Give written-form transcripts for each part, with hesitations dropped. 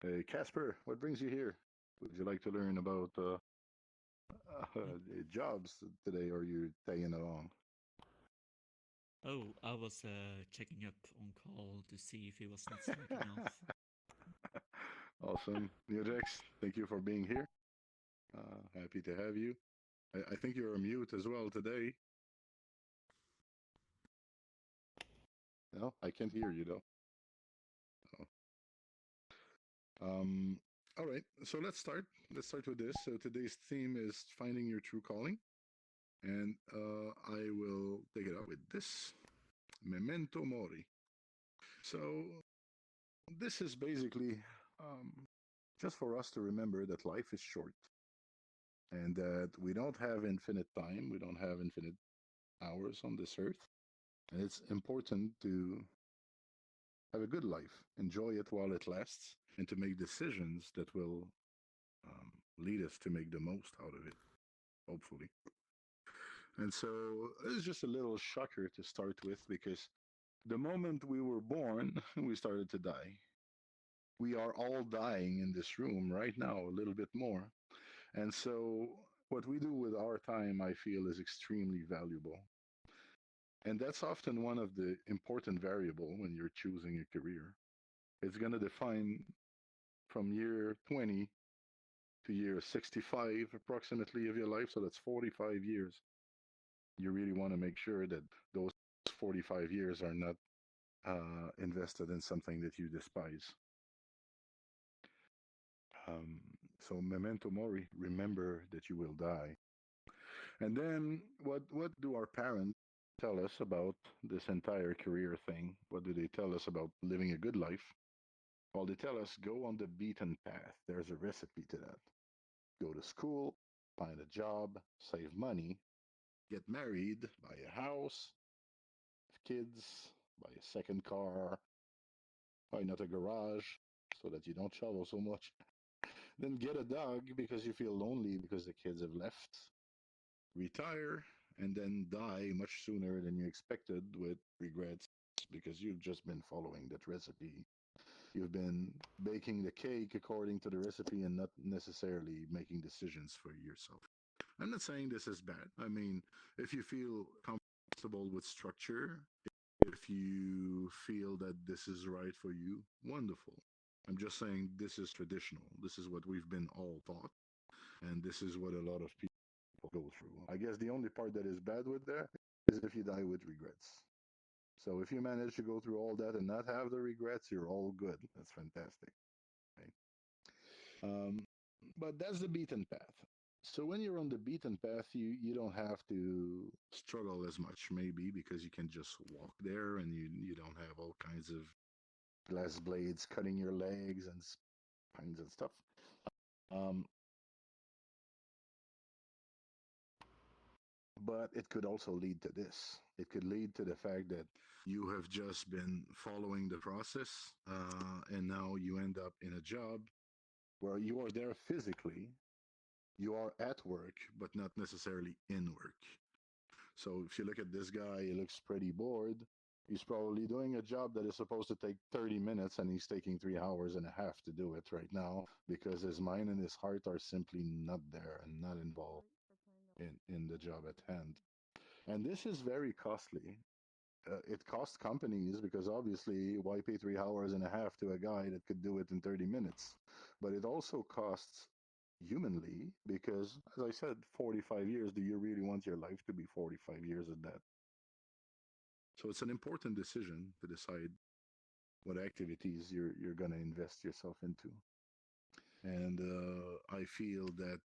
Hey, Casper, what brings you here? Would you like to learn about Mm. jobs today, or are you tagging along? Oh, I was checking up on call to see if he was not slacking off. Awesome. Neojex, thank you for being here. Happy to have you. I think you're on mute as well today. No, I can't hear you though. Oh. Um, all right, so let's start. Let's start with this. So today's theme is finding your true calling, and I will take it up with this memento mori. So this is basically um, just for us to remember that life is short and that we don't have infinite time, we don't have infinite hours on this earth. And it's important to have a good life, enjoy it while it lasts, and to make decisions that will lead us to make the most out of it, hopefully. And so it's just a little shocker to start with because the moment we were born, we started to die. We are all dying in this room right now, a little bit more. And so, what we do with our time, I feel, is extremely valuable. And that's often one of the important variable when you're choosing a career. It's going to define from year 20 to year 65 approximately of your life. So that's 45 years. You really want to make sure that those 45 years are not invested in something that you despise. Um, so memento mori, remember that you will die. And then what do our parents tell us about this entire career thing? What do they tell us about living a good life? Well, they tell us go on the beaten path. There's a recipe to that. Go to school, find a job, save money, get married, buy a house, have kids, buy a second car, buy another garage so that you don't travel so much. Then get a dog because you feel lonely because the kids have left. Retire and then die much sooner than you expected with regrets because you've just been following that recipe. You've been baking the cake according to the recipe and not necessarily making decisions for yourself. I'm not saying this is bad. I mean, if you feel comfortable with structure, if you feel that this is right for you, wonderful. I'm just saying this is traditional. This is what we've been all taught, and this is what a lot of people go through. I guess the only part that is bad with that is if you die with regrets. So if you manage to go through all that and not have the regrets, you're all good. That's fantastic. Right? But that's the beaten path. So when you're on the beaten path, you don't have to struggle as much, maybe because you can just walk there and you don't have all kinds of glass blades cutting your legs and kinds of stuff. Um, but it could also lead to this. It could lead to the fact that you have just been following the process, and now you end up in a job where you are there physically, you are at work, but not necessarily in work. So if you look at this guy, he looks pretty bored. He's probably doing a job that is supposed to take 30 minutes and he's taking 3 hours and a half to do it right now because his mind and his heart are simply not there and not involved in the job at hand. And this is very costly. It costs companies because obviously, why pay 3 hours and a half to a guy that could do it in 30 minutes? But it also costs humanly because, as I said, 45 years. Do you really want your life to be 45 years of that? So it's an important decision to decide what activities you're going to invest yourself into. And I feel that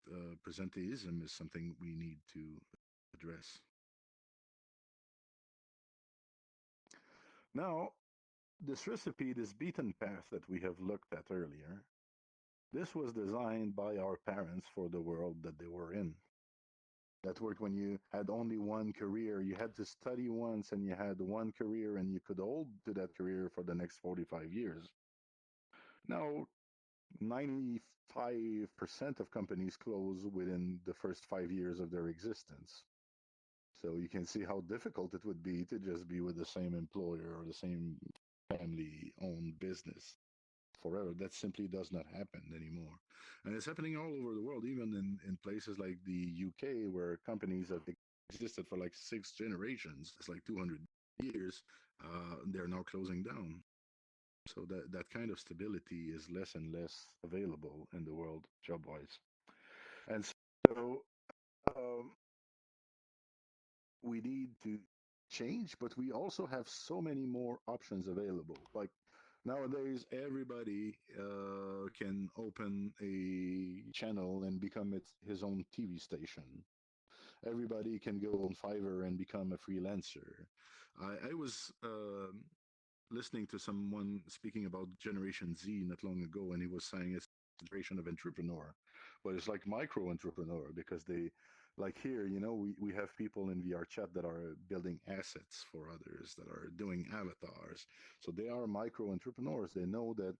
presenteeism is something we need to address. Now, this recipe, this beaten path that we have looked at earlier, this was designed by our parents for the world that they were in. That worked when you had only one career. You had to study once and you had one career and you could hold to that career for the next 45 years. Now, 95% of companies close within the first 5 years of their existence. So you can see how difficult it would be to just be with the same employer or the same family owned business forever. That simply does not happen anymore. And it's happening all over the world, even in places like the UK, where companies have existed for like six generations. It's like 200 years. They're now closing down. So that kind of stability is less and less available in the world, job wise. And so um, we need to change, but we also have so many more options available. Like nowadays, everybody can open a channel and become his own TV station. Everybody can go on Fiverr and become a freelancer. I was listening to someone speaking about Generation Z not long ago, and he was saying it's a generation of entrepreneur, but it's like micro entrepreneur because they, like here, we have people in VR chat that are building assets for others, that are doing avatars. So they are micro entrepreneurs. They know that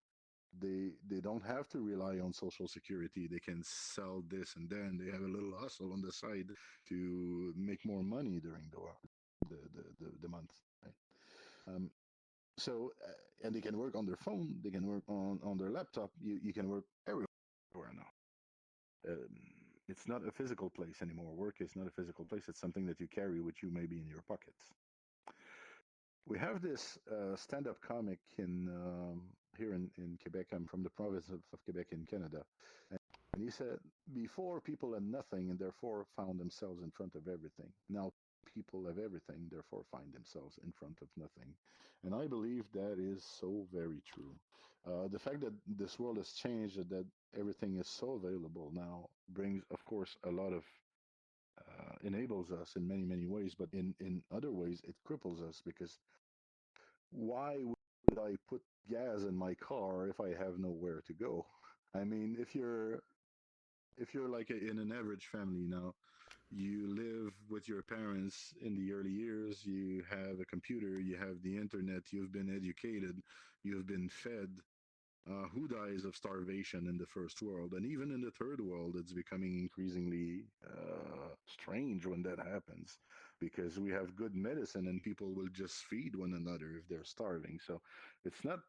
they don't have to rely on social security. They can sell this and then they have a little hustle on the side to make more money during the month. Right? Um, and they can work on their phone, they can work on their laptop. You can work everywhere now. Um, it's not a physical place anymore. Work is not a physical place. It's something that you carry with you, maybe in your pockets. We have this stand-up comic in here in Quebec. I'm from the province of Quebec in Canada, and he said before people had nothing and therefore found themselves in front of everything. Now people have everything, therefore find themselves in front of nothing. And I believe that is so very true. The fact that this world has changed, that everything is so available now, brings, of course, a lot of enables us in many, many ways, but in other ways, it cripples us because why would I put gas in my car if I have nowhere to go? I mean, if you're like in an average family now, you live with your parents in the early years, you have a computer, you have the internet, you've been educated, you've been fed. Who dies of starvation in the first world? And even in the third world, it's becoming increasingly strange when that happens because we have good medicine and people will just feed one another if they're starving. So it's not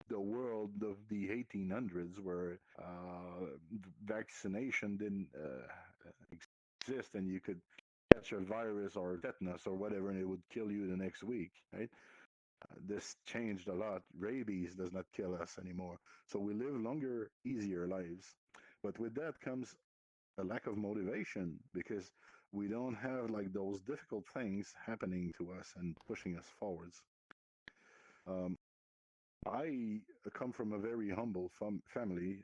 the world of the 1800s where vaccination didn't exist and you could catch a virus or tetanus or whatever and it would kill you the next week, right? This changed a lot. Rabies does not kill us anymore. So we live longer, easier lives. But with that comes a lack of motivation because we don't have like those difficult things happening to us and pushing us forwards. Um, I come from a very humble family.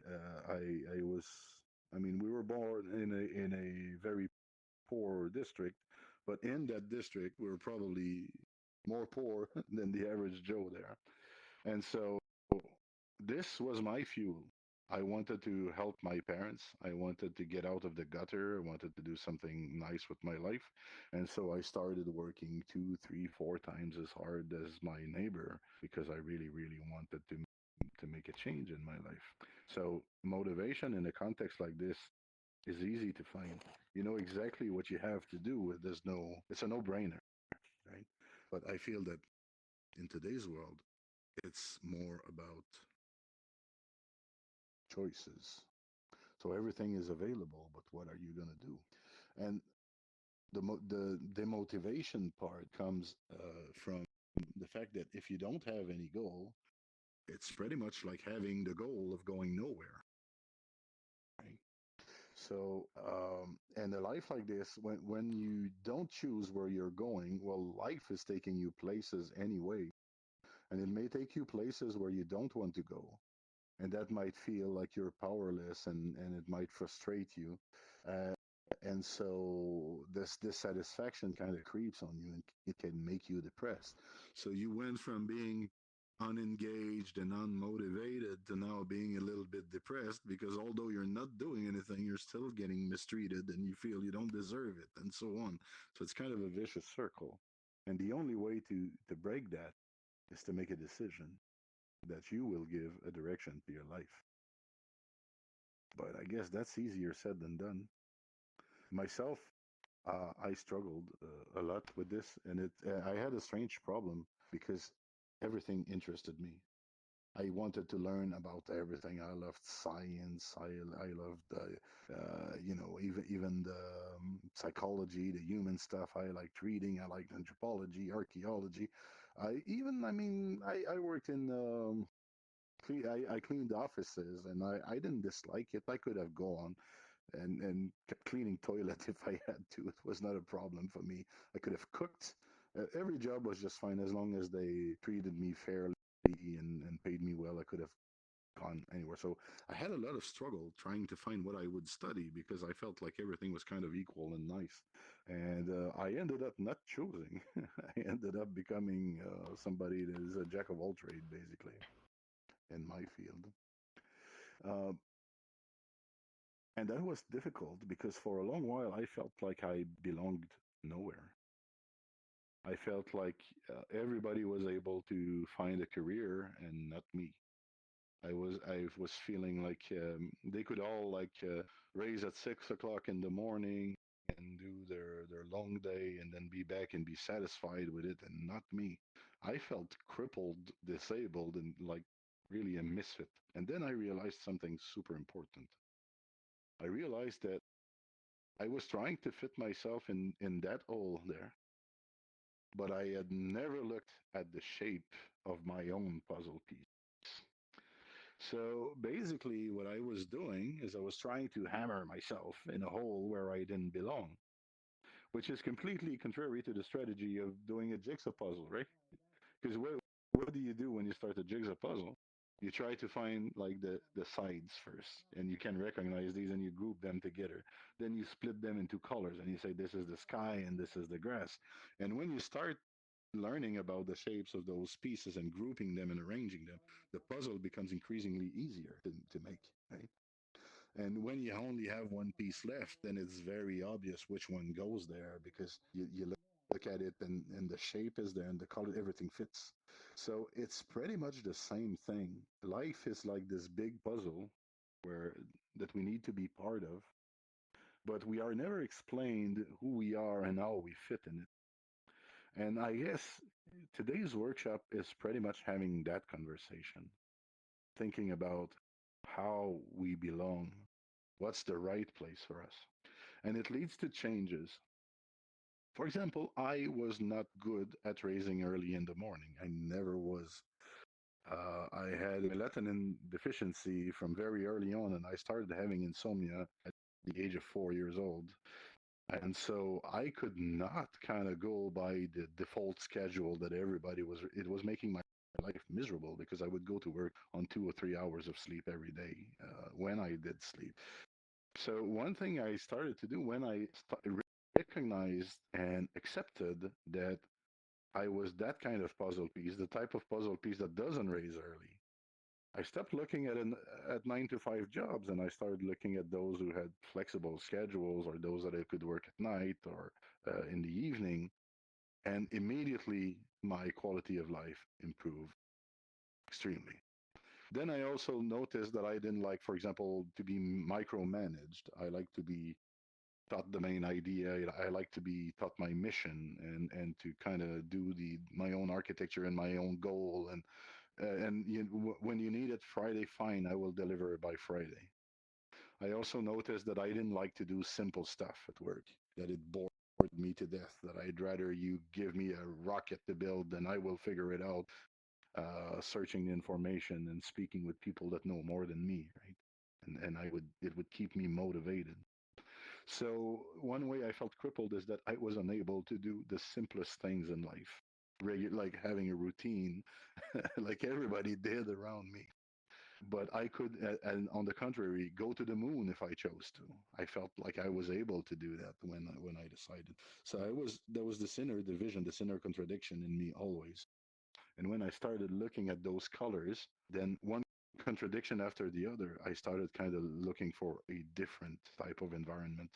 I mean, we were born in a very poor district, but in that district, we were probably more poor than the average Joe there. And so this was my fuel. I wanted to help my parents. I wanted to get out of the gutter. I wanted to do something nice with my life. And so I started working two, three, four times as hard as my neighbor because I really, really wanted to make a change in my life. So motivation in a context like this is easy to find. You know exactly what you have to do. It's a no-brainer, right? But I feel that in today's world, it's more about choices. So everything is available, but what are you going to do? And the demotivation part comes from the fact that if you don't have any goal, it's pretty much like having the goal of going nowhere. Right? So, and a life like this, when you don't choose where you're going, well, life is taking you places anyway, and it may take you places where you don't want to go, and that might feel like you're powerless, and it might frustrate you. Uh, and so this dissatisfaction kind of creeps on you and it can make you depressed. So you went from being unengaged and unmotivated to now being a little bit depressed because although you're not doing anything, you're still getting mistreated and you feel you don't deserve it and so on. So it's kind of a vicious circle. And the only way to break that is to make a decision that you will give a direction to your life. But I guess that's easier said than done. Myself, I struggled a lot with this, and I had a strange problem because everything interested me. I wanted to learn about everything. I loved science. I loved even the psychology, the human stuff. I liked reading. I liked anthropology, archaeology. I mean, I worked in I cleaned offices, and I didn't dislike it. I could have gone and kept cleaning toilet if I had to. It was not a problem for me. I could have cooked. Every job was just fine as long as they treated me fairly and paid me well. I could have gone anywhere. So I had a lot of struggle trying to find what I would study because I felt like everything was kind of equal and nice. And I ended up not choosing. I ended up becoming somebody that is a jack of all trade, basically, in my field. Uh, and that was difficult because for a long while I felt like I belonged nowhere. I felt like everybody was able to find a career and not me. I was feeling like they could all raise at 6 o'clock in the morning and do their long day and then be back and be satisfied with it, and not me. I felt crippled, disabled, and like really a misfit. And then I realized something super important. I realized that I was trying to fit myself in that hole there, but I had never looked at the shape of my own puzzle piece. So basically, what I was doing is I was trying to hammer myself in a hole where I didn't belong, which is completely contrary to the strategy of doing a jigsaw puzzle, right? Because what do you do when you start a jigsaw puzzle? You try to find like the sides first, and you can recognize these, and you group them together. Then you split them into colors, and you say this is the sky and this is the grass. And when you start learning about the shapes of those pieces and grouping them and arranging them, the puzzle becomes increasingly easier to make, right? And when you only have one piece left, then it's very obvious which one goes there because you look at it and the shape is there and the color, everything fits. So it's pretty much the same thing. Life is like this big puzzle where that we need to be part of, but we are never explained who we are and how we fit in it. And I guess today's workshop is pretty much having that conversation, thinking about how we belong, what's the right place for us. And it leads to changes. For example, I was not good at raising early in the morning. I never was. I had melatonin deficiency from very early on, and I started having insomnia at the age of 4 years old. And so I could not kind of go by the default schedule that everybody was. It was making my life miserable because I would go to work on 2 or 3 hours of sleep every day when I did sleep. So one thing I started to do when I recognized and accepted that I was that kind of puzzle piece, the type of puzzle piece that doesn't raise early. I stopped looking at 9 to 5 jobs, and I started looking at those who had flexible schedules or those that I could work at night or in the evening. And immediately my quality of life improved extremely. Then I also noticed that I didn't like, for example, to be micromanaged. I like to be taught the main idea. I like to be taught my mission and to kind of do the my own architecture and my own goal. And when you need it Friday, fine, I will deliver it by Friday. I also noticed that I didn't like to do simple stuff at work. That it bored me to death. That I'd rather you give me a rocket to build than I will figure it out. Searching the information and speaking with people that know more than me, right? And I would it would keep me motivated. So one way I felt crippled is that I was unable to do the simplest things in life, like having a routine, like everybody did around me. But I could, and on the contrary, go to the moon if I chose to. I felt like I was able to do that when I decided. So I was there was this inner division, this inner contradiction in me always. And when I started looking at those colors, then one contradiction after the other, I started kind of looking for a different type of environment.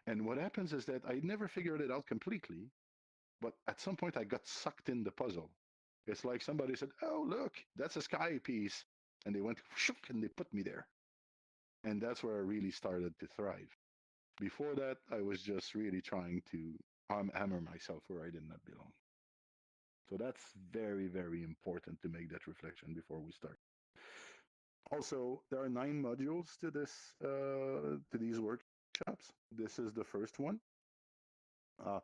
And what happens is that I never figured it out completely, but at some point I got sucked in the puzzle. It's like somebody said, "Oh, look, that's a sky piece." And they went, shook, and they put me there. And that's where I really started to thrive. Before that, I was just really trying to hammer myself where I did not belong. So that's very, very important to make that reflection before we start. Also, there are 9 modules to these workshops. This is the first one. Uh,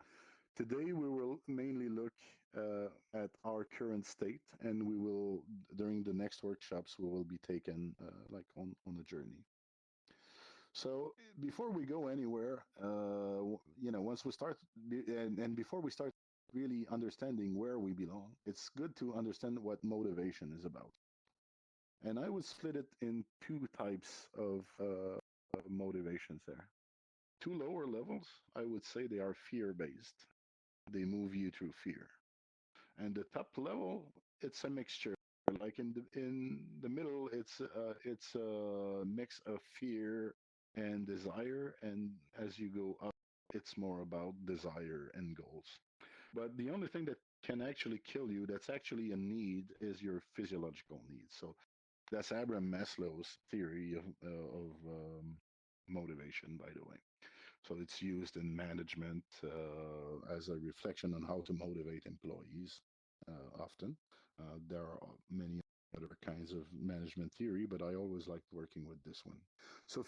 Today, we will mainly look at our current state, and we will, during the next workshops, we will be taken like on a journey. So before we go anywhere, once we start, and before we start really understanding where we belong, it's good to understand what motivation is about. And I would split it in two types of motivations there. Two lower levels, I would say they are fear based. They move you through fear. And the top level, it's a mixture. Like in the middle, it's a mix of fear and desire, and as you go up, it's more about desire and goals. But the only thing that can actually kill you, that's actually a need, is your physiological needs. So that's Abraham Maslow's theory of motivation, by the way. So it's used in management as a reflection on how to motivate employees often. There are many other kinds of management theory, but I always liked working with this one. So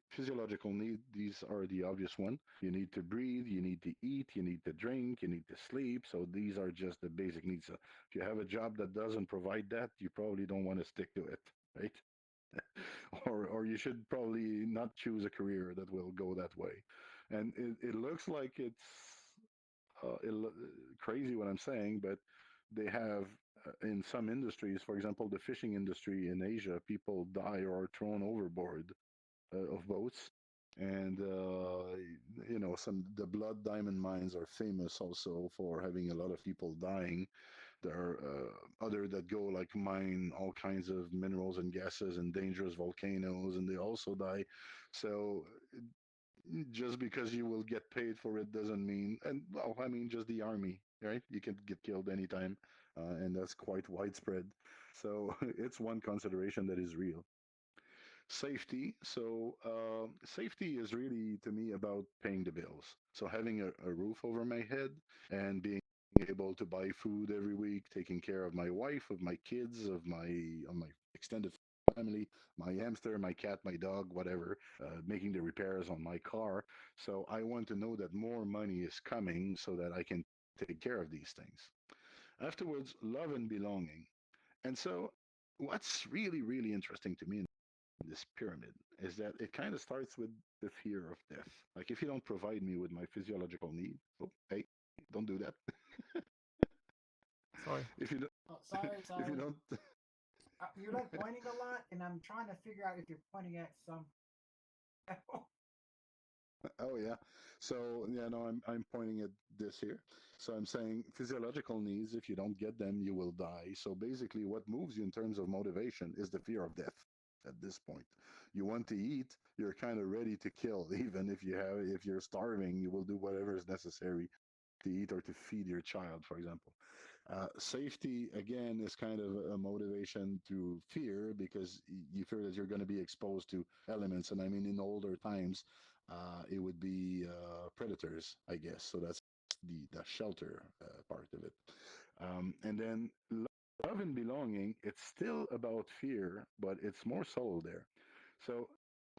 physiological need, these are the obvious one. You need to breathe, you need to eat, you need to drink, you need to sleep. So these are just the basic needs. So if you have a job that doesn't provide that, you probably don't want to stick to it, right? Or you should probably not choose a career that will go that way. And it looks like it's it, crazy what I'm saying, but they have in some industries, for example, the fishing industry in Asia, people die or are thrown overboard of boats. And some the blood diamond mines are famous also for having a lot of people dying. There are other that go like mine all kinds of minerals and gases and dangerous volcanoes, and they also die. So just because you will get paid for it doesn't mean, and well, I mean, just the army, right? You can get killed anytime, and that's quite widespread. So it's one consideration that is real. Safety. So safety is really to me about paying the bills. So having a roof over my head and being able to buy food every week, taking care of my wife, of my kids, of my extended family, my hamster, my cat, my dog, whatever, making the repairs on my car. So I want to know that more money is coming so that I can take care of these things. Afterwards, love and belonging. And so what's really, really interesting to me in this pyramid is that it kind of starts with the fear of death. Like if you don't provide me with my physiological need, oh, hey, don't do that. Sorry. if you don't, Oh, sorry, if you sorry. don't, You're like pointing a lot, and I'm trying to figure out if you're pointing at some. oh yeah. So yeah, no, I'm pointing at this here. So I'm saying physiological needs. If you don't get them, you will die. So basically, what moves you in terms of motivation is the fear of death. At this point, you want to eat. You're kind of ready to kill, even if you're starving, you will do whatever is necessary to eat or to feed your child, for example. Safety, again, is kind of a motivation through fear because you fear that you're going to be exposed to elements. And I mean, in older times, it would be predators, I guess. So that's the shelter part of it. And then love and belonging, it's still about fear, but it's more subtle there. So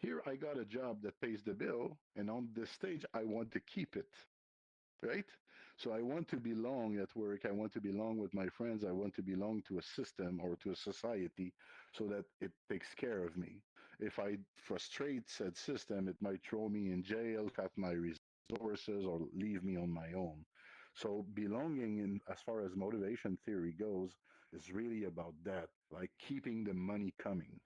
here I got a job that pays the bill, and on this stage, I want to keep it, right? So I want to belong at work. I want to belong with my friends. I want to belong to a system or to a society so that it takes care of me. If I frustrate said system, it might throw me in jail, cut my resources, or leave me on my own. So belonging, in as far as motivation theory goes, is really about that, like keeping the money coming.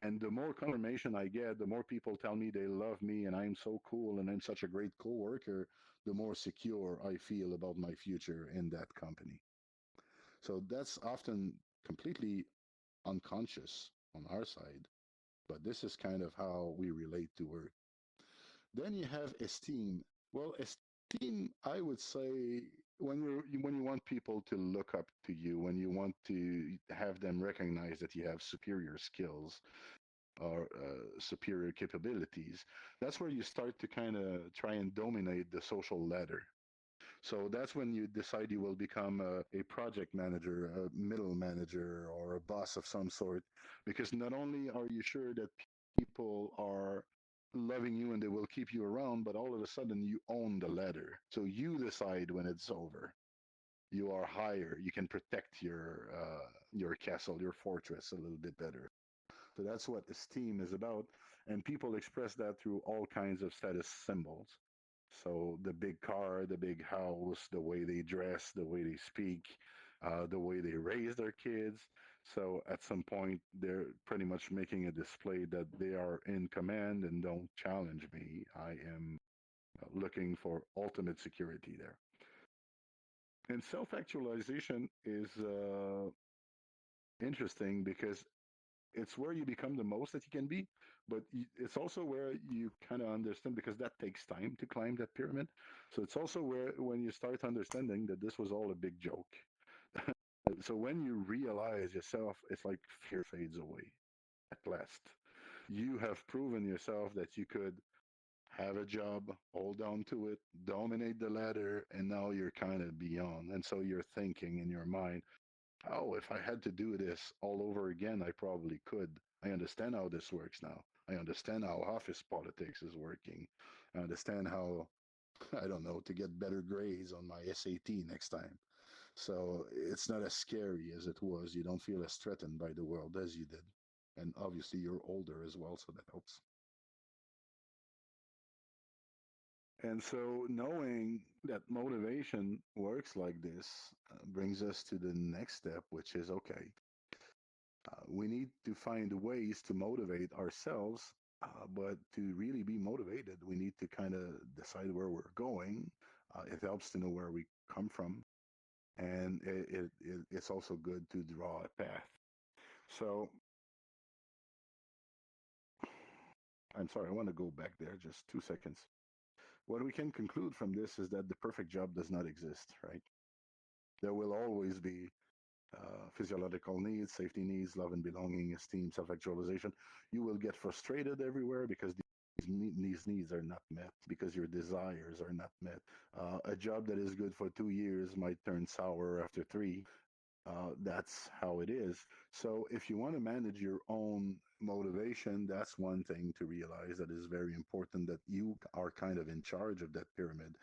And the more confirmation I get, the more people tell me they love me and I'm so cool and I'm such a great coworker, the more secure I feel about my future in that company. So that's often completely unconscious on our side, but this is kind of how we relate to work. Then you have esteem. Well, esteem, I would say, when you want people to look up to you, when you want to have them recognize that you have superior skills, or superior capabilities, that's where you start to kind of try and dominate the social ladder. So that's when you decide you will become a project manager, a middle manager, or a boss of some sort, because not only are you sure that people are loving you and they will keep you around, but all of a sudden you own the ladder. So you decide when it's over. You are higher. You can protect your castle, your fortress a little bit better. So that's what esteem is about. And people express that through all kinds of status symbols. So the big car, the big house, the way they dress, the way they speak, the way they raise their kids. So at some point, they're pretty much making a display that they are in command and don't challenge me. I am looking for ultimate security there. And self actualization is interesting because it's where you become the most that you can be, but it's also where you kind of understand because that takes time to climb that pyramid. So it's also where when you start understanding that this was all a big joke. So when you realize yourself, it's like fear fades away at last. You have proven yourself that you could have a job, hold on to it, dominate the ladder, and now you're kind of beyond. And so you're thinking in your mind, oh, if I had to do this all over again, I probably could. I understand how this works now. I understand how office politics is working. I understand how, I don't know, to get better grades on my SAT next time. So it's not as scary as it was. You don't feel as threatened by the world as you did. And obviously, you're older as well, so that helps. And so, knowing that motivation works like this brings us to the next step, which is okay, we need to find ways to motivate ourselves, but to really be motivated, we need to kind of decide where we're going. It helps to know where we come from, and it's also good to draw a path. So, I'm sorry, I want to go back there just 2 seconds. What we can conclude from this is that the perfect job does not exist, right? There will always be physiological needs, safety needs, love and belonging, esteem, self actualization. You will get frustrated everywhere because these needs are not met, because your desires are not met. A job that is good for 2 years might turn sour after three. That's how it is. So, if you want to manage your own motivation, that's one thing to realize that is very important that you are kind of in charge of that pyramid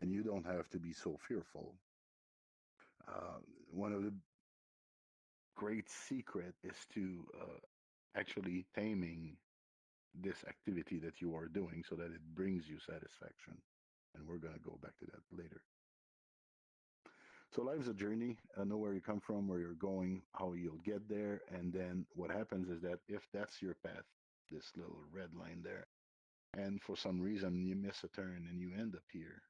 and you don't have to be so fearful. One of the great secret is to actually taming this activity that you are doing so that it brings you satisfaction. And we're going to go back to that later. So life's a journey. Know where you come from, where you're going, how you'll get there. And then what happens is that if that's your path, this little red line there, and for some reason you miss a turn and you end up here,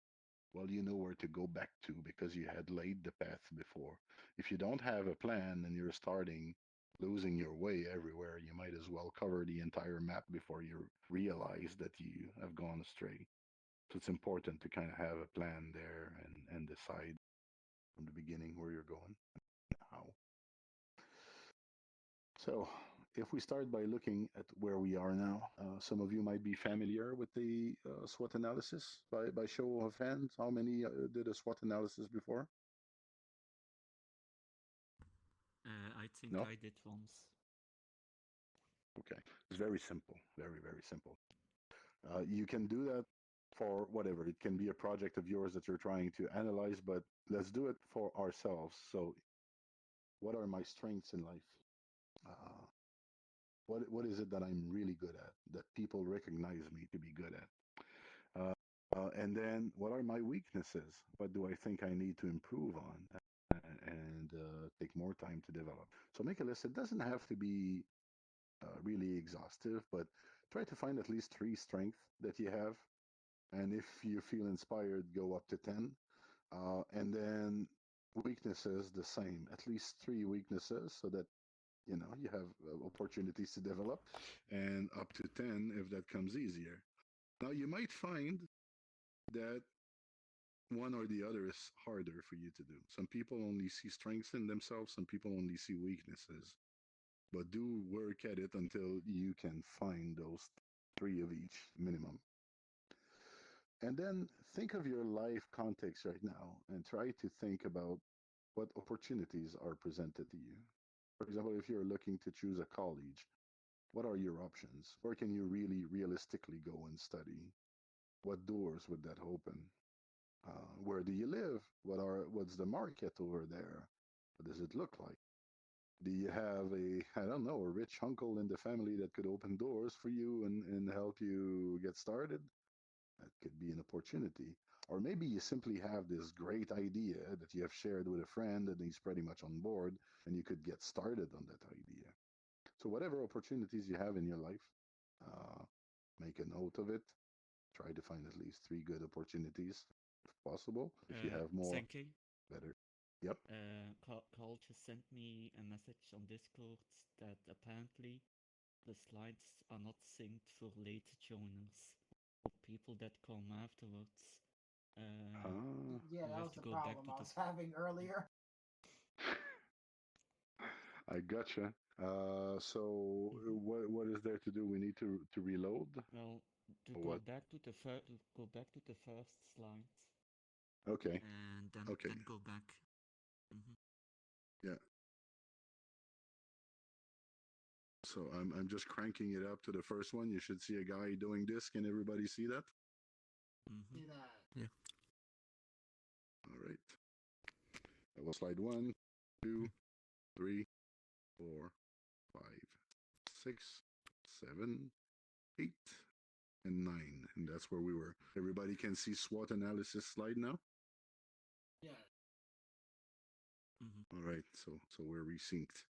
well, you know where to go back to because you had laid the path before. If you don't have a plan and you're starting losing your way everywhere, you might as well cover the entire map before you realize that you have gone astray. So it's important to kind of have a plan there and decide from the beginning where you're going and how. So if we start by looking at where we are now, some of you might be familiar with the SWOT analysis. By show of hands, how many did a SWOT analysis before? I think No? I did once. Okay. It's very simple. Very, very simple. You can do that for whatever. It can be a project of yours that you're trying to analyze, but let's do it for ourselves. So, what are my strengths in life? Uh, what is it that I'm really good at that people recognize me to be good at? And then what are my weaknesses? What do I think I need to improve on and take more time to develop? So make a list. It doesn't have to be really exhaustive, but try to find at least three strengths that you have. And if you feel inspired, go up to 10. And then weaknesses, the same, at least three weaknesses so that you have opportunities to develop, and up to 10 if that comes easier. Now you might find that one or the other is harder for you to do. Some people only see strengths in themselves, some people only see weaknesses. But do work at it until you can find those three of each minimum. And then think of your life context right now and try to think about what opportunities are presented to you. For example, if you're looking to choose a college, what are your options? Where can you really realistically go and study? What doors would that open? Where do you live? What's the market over there? What does it look like? Do you have I don't know, a rich uncle in the family that could open doors for you and help you get started? That could be an opportunity. Or maybe you simply have this great idea that you have shared with a friend and he's pretty much on board and you could get started on that idea. So, whatever opportunities you have in your life, uh, make a note of it. Try to find at least three good opportunities if possible. If you have more, Senke, better. Yep. Carl just sent me a message on Discord that apparently the slides are not synced for later joiners. For people that come afterwards, Yeah, you that have was to the go back problem to I the. was having earlier. I gotcha. So what is there to do? We need to reload. Well, to Or go what? back to the go back to the first slide, Okay. and Okay. then go back. Hmm. Yeah. So I'm just cranking it up to the first one. You should see a guy doing this. Can everybody see that? Hmm. See that? Yeah. All right. That was slide one, two, three, four, five, six, seven, eight, and nine. And that's where we were. Everybody can see SWOT analysis slide now? Yeah. Hmm. All right. So we're resynced.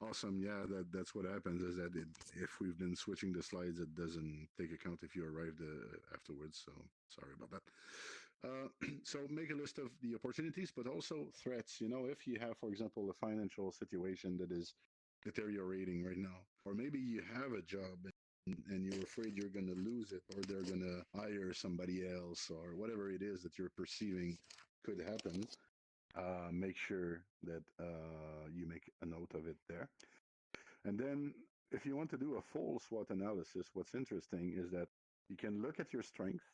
Awesome. Yeah, that's what happens is that if we've been switching the slides, it doesn't take account if you arrived afterwards. So sorry about that. So make a list of the opportunities, but also threats. You know, if you have, for example, a financial situation that is deteriorating right now, or maybe you have a job and you're afraid you're going to lose it, or they're going to hire somebody else, or whatever it is that you're perceiving could happen. Make sure that you make a note of it there. And then, if you want to do a full SWOT analysis, what's interesting is that you can look at your strengths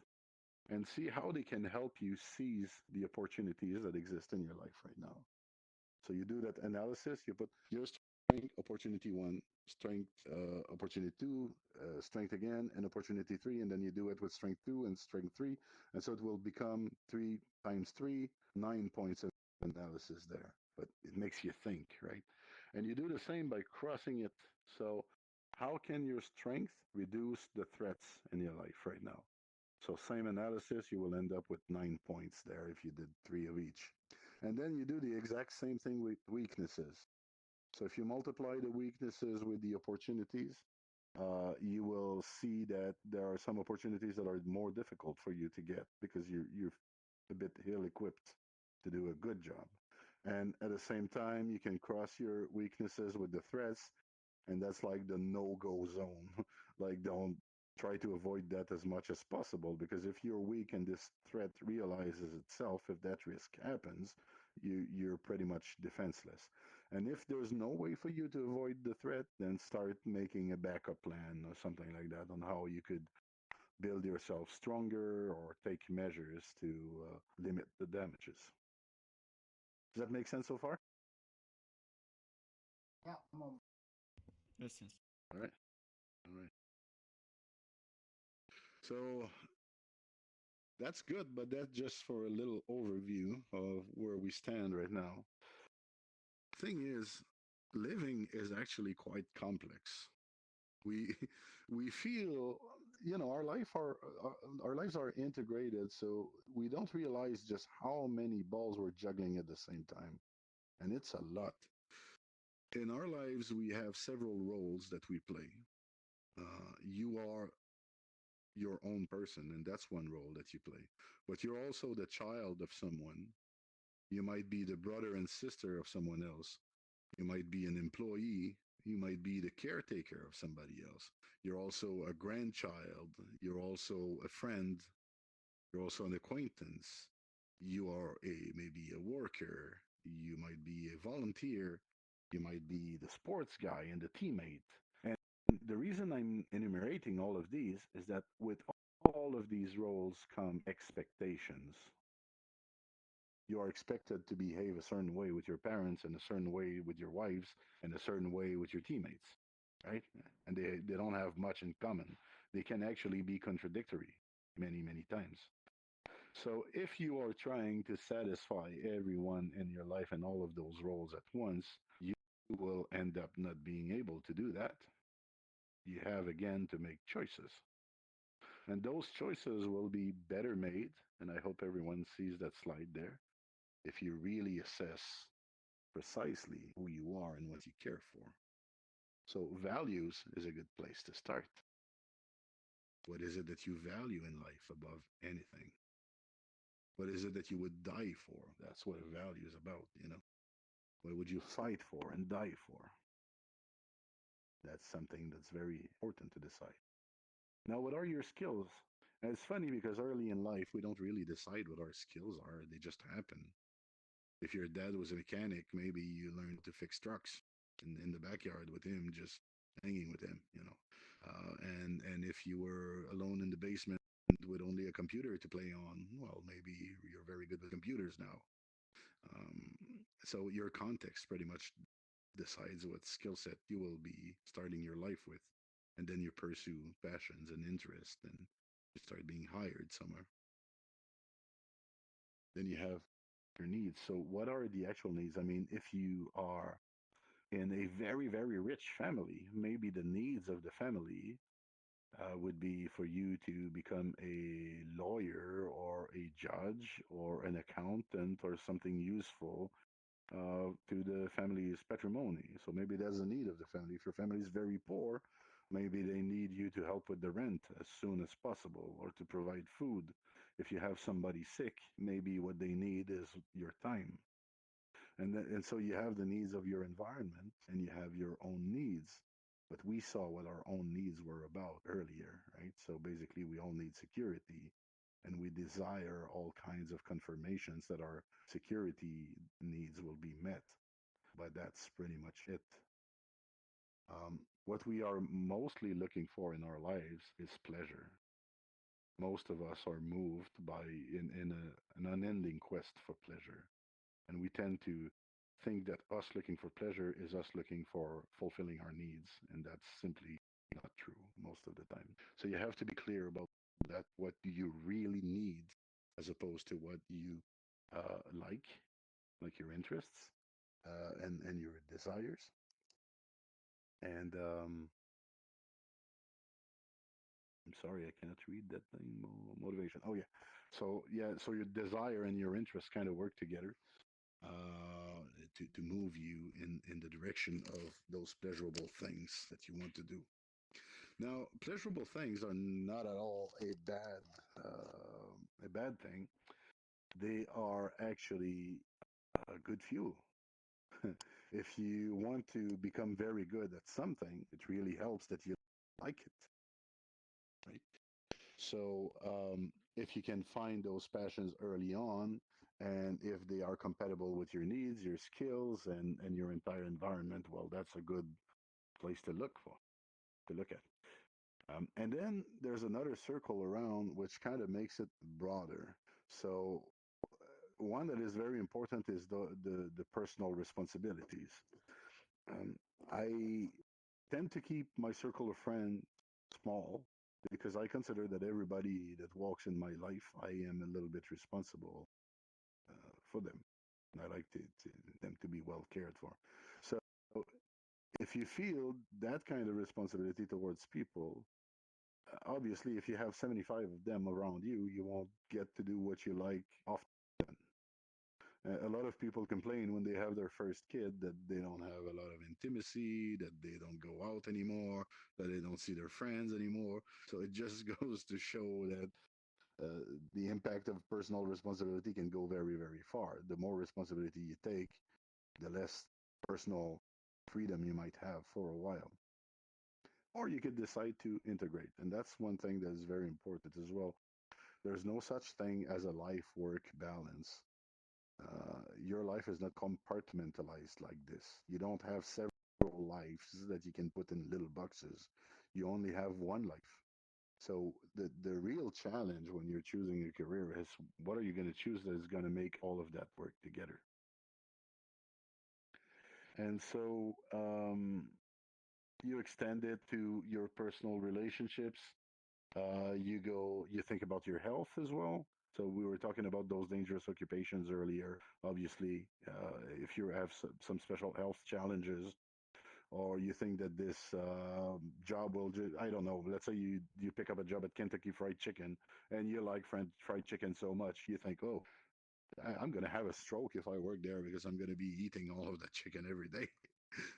and see how they can help you seize the opportunities that exist in your life right now. So you do that analysis, you put your strength, opportunity one, strength, opportunity two, strength again, and opportunity three, and then you do it with strength two and strength three. And so it will become 3 times 3, 9 points of analysis there. But it makes you think, right? And you do the same by crossing it. So, how can your strength reduce the threats in your life right now? So, same analysis, you will end up with 9 points there if you did three of each. And then you do the exact same thing with weaknesses. So if you multiply the weaknesses with the opportunities, you will see that there are some opportunities that are more difficult for you to get because you're a bit ill equipped to do a good job. And at the same time, you can cross your weaknesses with the threats, and that's like the no-go zone. Like don't try to avoid that as much as possible because if you're weak and this threat realizes itself, if that risk happens, you're pretty much defenseless. And if there's no way for you to avoid the threat, then start making a backup plan or something like that on how you could build yourself stronger or take measures to limit the damages. Does that make sense so far? Yeah. I'm on. Yes, yes. All right. All right. So that's good, but that's just for a little overview of where we stand right now. Thing is, living is actually quite complex. We we feel, our lives are integrated, so we don't realize just how many balls we're juggling at the same time, and it's a lot. In our lives, we have several roles that we play. You are your own person, and that's one role that you play. But you're also the child of someone. You might be the brother and sister of someone else. You might be an employee. You might be the caretaker of somebody else. You're also a grandchild. You're also a friend. You're also an acquaintance. You are maybe a worker. You might be a volunteer. You might be the sports guy and the teammate. And the reason I'm enumerating all of these is that with all of these roles come expectations. You are expected to behave a certain way with your parents and a certain way with your wives and a certain way with your teammates, right? And they don't have much in common. They can actually be contradictory many, many times. So if you are trying to satisfy everyone in your life and all of those roles at once, you will end up not being able to do that. You have again to make choices. And those choices will be better made. And I hope everyone sees that slide there. If you really assess precisely who you are and what you care for. So, values is a good place to start. What is it that you value in life above anything? What is it that you would die for? That's what a value is about. What would you fight for and die for? That's something that's very important to decide. Now, what are your skills? And it's funny because early in life, we don't really decide what our skills are, they just happen. If your dad was a mechanic, maybe you learned to fix trucks in the backyard with him, just hanging with him. And if you were alone in the basement with only a computer to play on, well, maybe you're very good with computers now. Um, so your context pretty much decides what skill set you will be starting your life with. And then you pursue passions and interests and you start being hired somewhere. Then you have your needs. So, what are the actual needs? I mean, if you are in a very, very rich family, maybe the needs of the family would be for you to become a lawyer or a judge or an accountant or something useful to the family's patrimony. So maybe that's a need of the family. If your family is very poor, maybe they need you to help with the rent as soon as possible or to provide food. If you have somebody sick, maybe what they need is your time. And so you have the needs of your environment and you have your own needs. But we saw what our own needs were about earlier, right? So basically, we all need security and we desire all kinds of confirmations that our security needs will be met. But that's pretty much it. What we are mostly looking for in our lives is pleasure. Most of us are moved by an unending quest for pleasure. And we tend to think that us looking for pleasure is us looking for fulfilling our needs. And that's simply not true most of the time. So you have to be clear about that. What do you really need as opposed to what you like your interests and your desires. And I'm sorry, I cannot read that thing. Motivation. Oh, yeah. So, yeah, so your desire and your interests kind of work together to move you in the direction of those pleasurable things that you want to do. Now, pleasurable things are not at all a bad thing. They are actually a good fuel. If you want to become very good at something, it really helps that you like it, right? So if you can find those passions early on, and if they are compatible with your needs, your skills, and your entire environment, well, that's a good place to look at. And then there's another circle around which kind of makes it broader. So one that is very important is the personal responsibilities. Um, I tend to keep my circle of friends small because I consider that everybody that walks in my life, I am a little bit responsible for them. And I like them to be well cared for. So if you feel that kind of responsibility towards people, obviously, if you have 75 of them around you, you won't get to do what you like often. A lot of people complain when they have their first kid that they don't have a lot of intimacy, that they don't go out anymore, that they don't see their friends anymore. So it just goes to show that the impact of personal responsibility can go very, very far. The more responsibility you take, the less personal freedom you might have for a while. Or you could decide to integrate. And that's one thing that is very important as well. There's no such thing as a life work balance. Your life is not compartmentalized like this. You don't have several lives that you can put in little boxes. You only have one life. So the real challenge when you're choosing a career is what are you going to choose that is going to make all of that work together. And so you extend it to your personal relationships. You think about your health as well. So we were talking about those dangerous occupations earlier. Obviously, if you have some special health challenges, or you think that this job will I don't know, let's say you pick up a job at Kentucky Fried Chicken and you like fried chicken so much, you think, oh, I'm going to have a stroke if I work there because I'm going to be eating all of that chicken every day.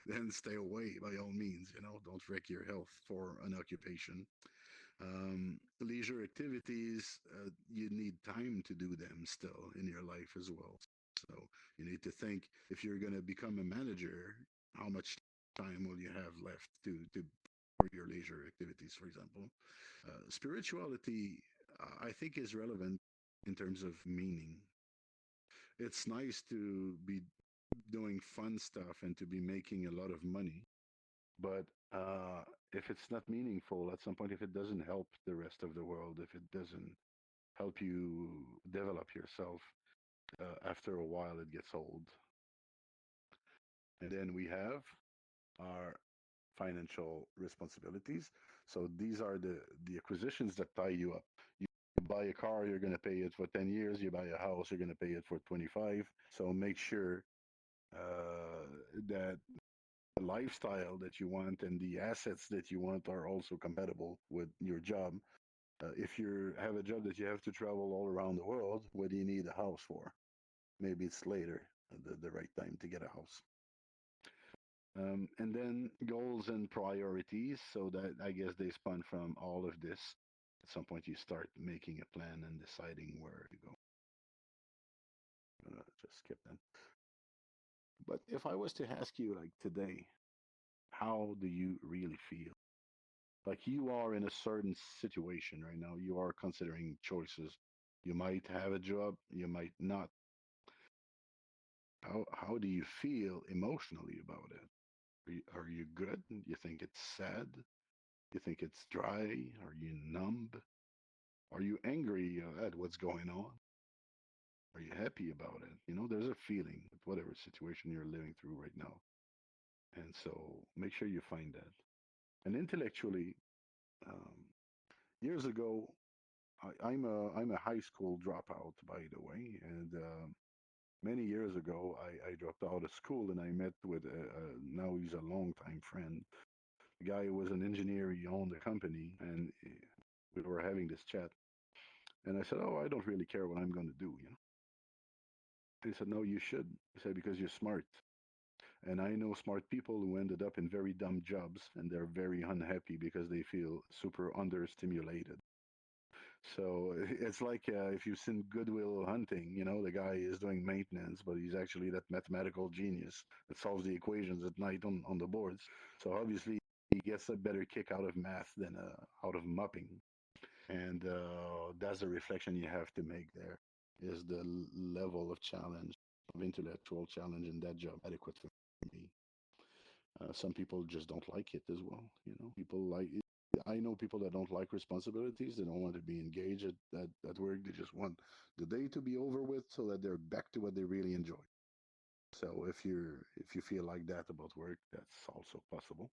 Then stay away by all means, don't wreck your health for an occupation. Leisure activities, you need time to do them still in your life as well. So you need to think if you're going to become a manager, how much time will you have left to for your leisure activities, for example. Spirituality, I think, is relevant in terms of meaning. It's nice to be doing fun stuff and to be making a lot of money, but if it's not meaningful at some point, if it doesn't help the rest of the world, if it doesn't help you develop yourself, after a while it gets old. And then we have our financial responsibilities. So these are the acquisitions that tie you up. You buy a car, you're going to pay it for 10 years. You buy a house, you're going to pay it for 25. So make sure that the lifestyle that you want and the assets that you want are also compatible with your job. If you have a job that you have to travel all around the world, what do you need a house for? Maybe it's later, the right time to get a house. And then goals and priorities. So that I guess they spun from all of this. At some point, you start making a plan and deciding where to go. I'm gonna just skip that. But if I was to ask you, like today, how do you really feel? Like you are in a certain situation right now. You are considering choices. You might have a job, you might not. How do you feel emotionally about it? Are you good? You think it's sad? You think it's dry? Are you numb? Are you angry at what's going on? Are you happy about it? There's a feeling with whatever situation you're living through right now. And so make sure you find that. And intellectually, um, years ago, I'm a high school dropout, by the way, and many years ago, I dropped out of school and I met with now he's a longtime friend. The guy was an engineer. He owned a company, and we were having this chat. And I said, "Oh, I don't really care what I'm going to do." He said, "No, you should." He said, "Because you're smart." And I know smart people who ended up in very dumb jobs and they're very unhappy because they feel super understimulated. So it's like if you've seen Goodwill Hunting, the guy is doing maintenance, but he's actually that mathematical genius that solves the equations at night on the boards. So obviously he gets a better kick out of math than out of mopping. And that's a reflection you have to make there. Is the level of challenge, of intellectual challenge in that job adequate for me? Some people just don't like it as well. People like I know people that don't like responsibilities. They don't want to be engaged at work. They just want the day to be over with so that they're back to what they really enjoy. So if you feel like that about work, that's also possible.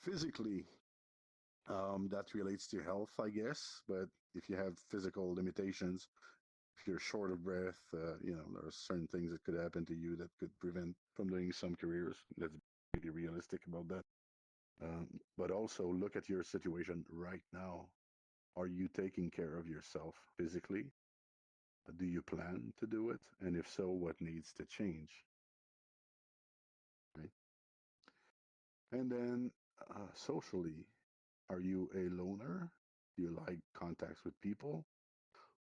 Physically, that relates to health, I guess. But if you have physical limitations, if you're short of breath, there are certain things that could happen to you that could prevent from doing some careers. Let's be realistic about that. But also look at your situation right now. Are you taking care of yourself physically? Do you plan to do it? And if so, what needs to change? Right? And then socially, are you a loner? Do you like contacts with people?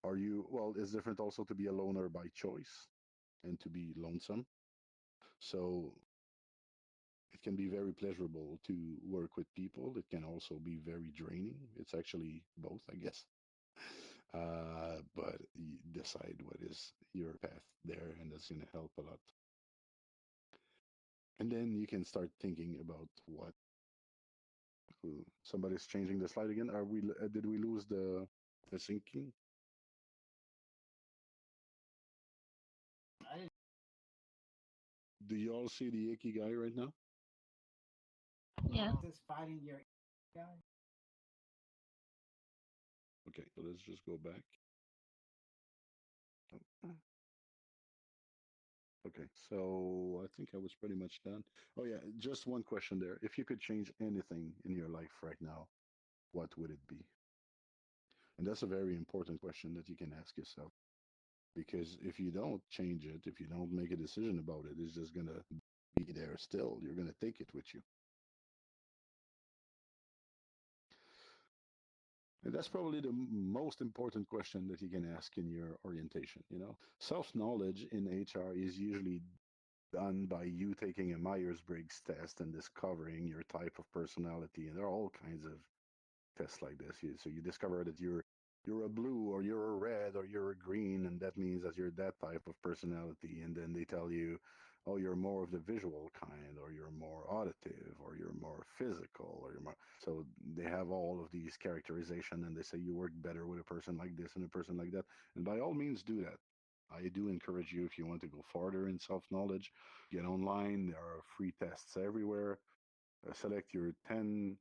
Well, it's different also to be a loner by choice and to be lonesome. So it can be very pleasurable to work with people. It can also be very draining. It's actually both, I guess. But you decide what is your path there, and that's going to help a lot. And then you can start thinking about what Somebody's changing the slide again. Are we? Did we lose the syncing? I didn't Do you all see the icky guy right now? Yeah. know. This fighting your guy. Okay, so let's just go back. Okay, so I think I was pretty much done. Oh yeah, just one question there. If you could change anything in your life right now, what would it be? And that's a very important question that you can ask yourself. Because if you don't change it, if you don't make a decision about it, it's just gonna be there still. You're gonna take it with you. And that's probably the most important question that you can ask in your orientation. Self knowledge in HR is usually done by you taking a Myers Briggs test and discovering your type of personality. And there are all kinds of tests like this. So you discover that you're a blue or you're a red or you're a green, and that means that you're that type of personality. And then they tell you, oh, you're more of the visual kind, or you're more auditive, or you're more physical, or you're more. So they have all of these characterization, and they say you work better with a person like this and a person like that. And by all means, do that. I do encourage you, if you want to go farther in self knowledge, get online. There are free tests everywhere. Select your 10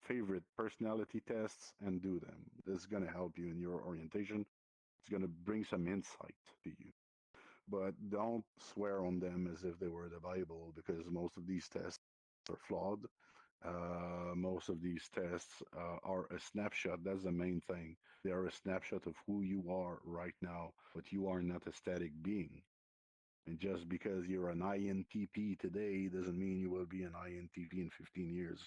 favorite personality tests and do them. This is going to help you in your orientation. It's going to bring some insight to you. But don't swear on them as if they were the Bible, because most of these tests are flawed. Most of these tests are a snapshot. That's the main thing. They are a snapshot of who you are right now, but you are not a static being. And just because you're an INTP today doesn't mean you will be an INTP in 15 years.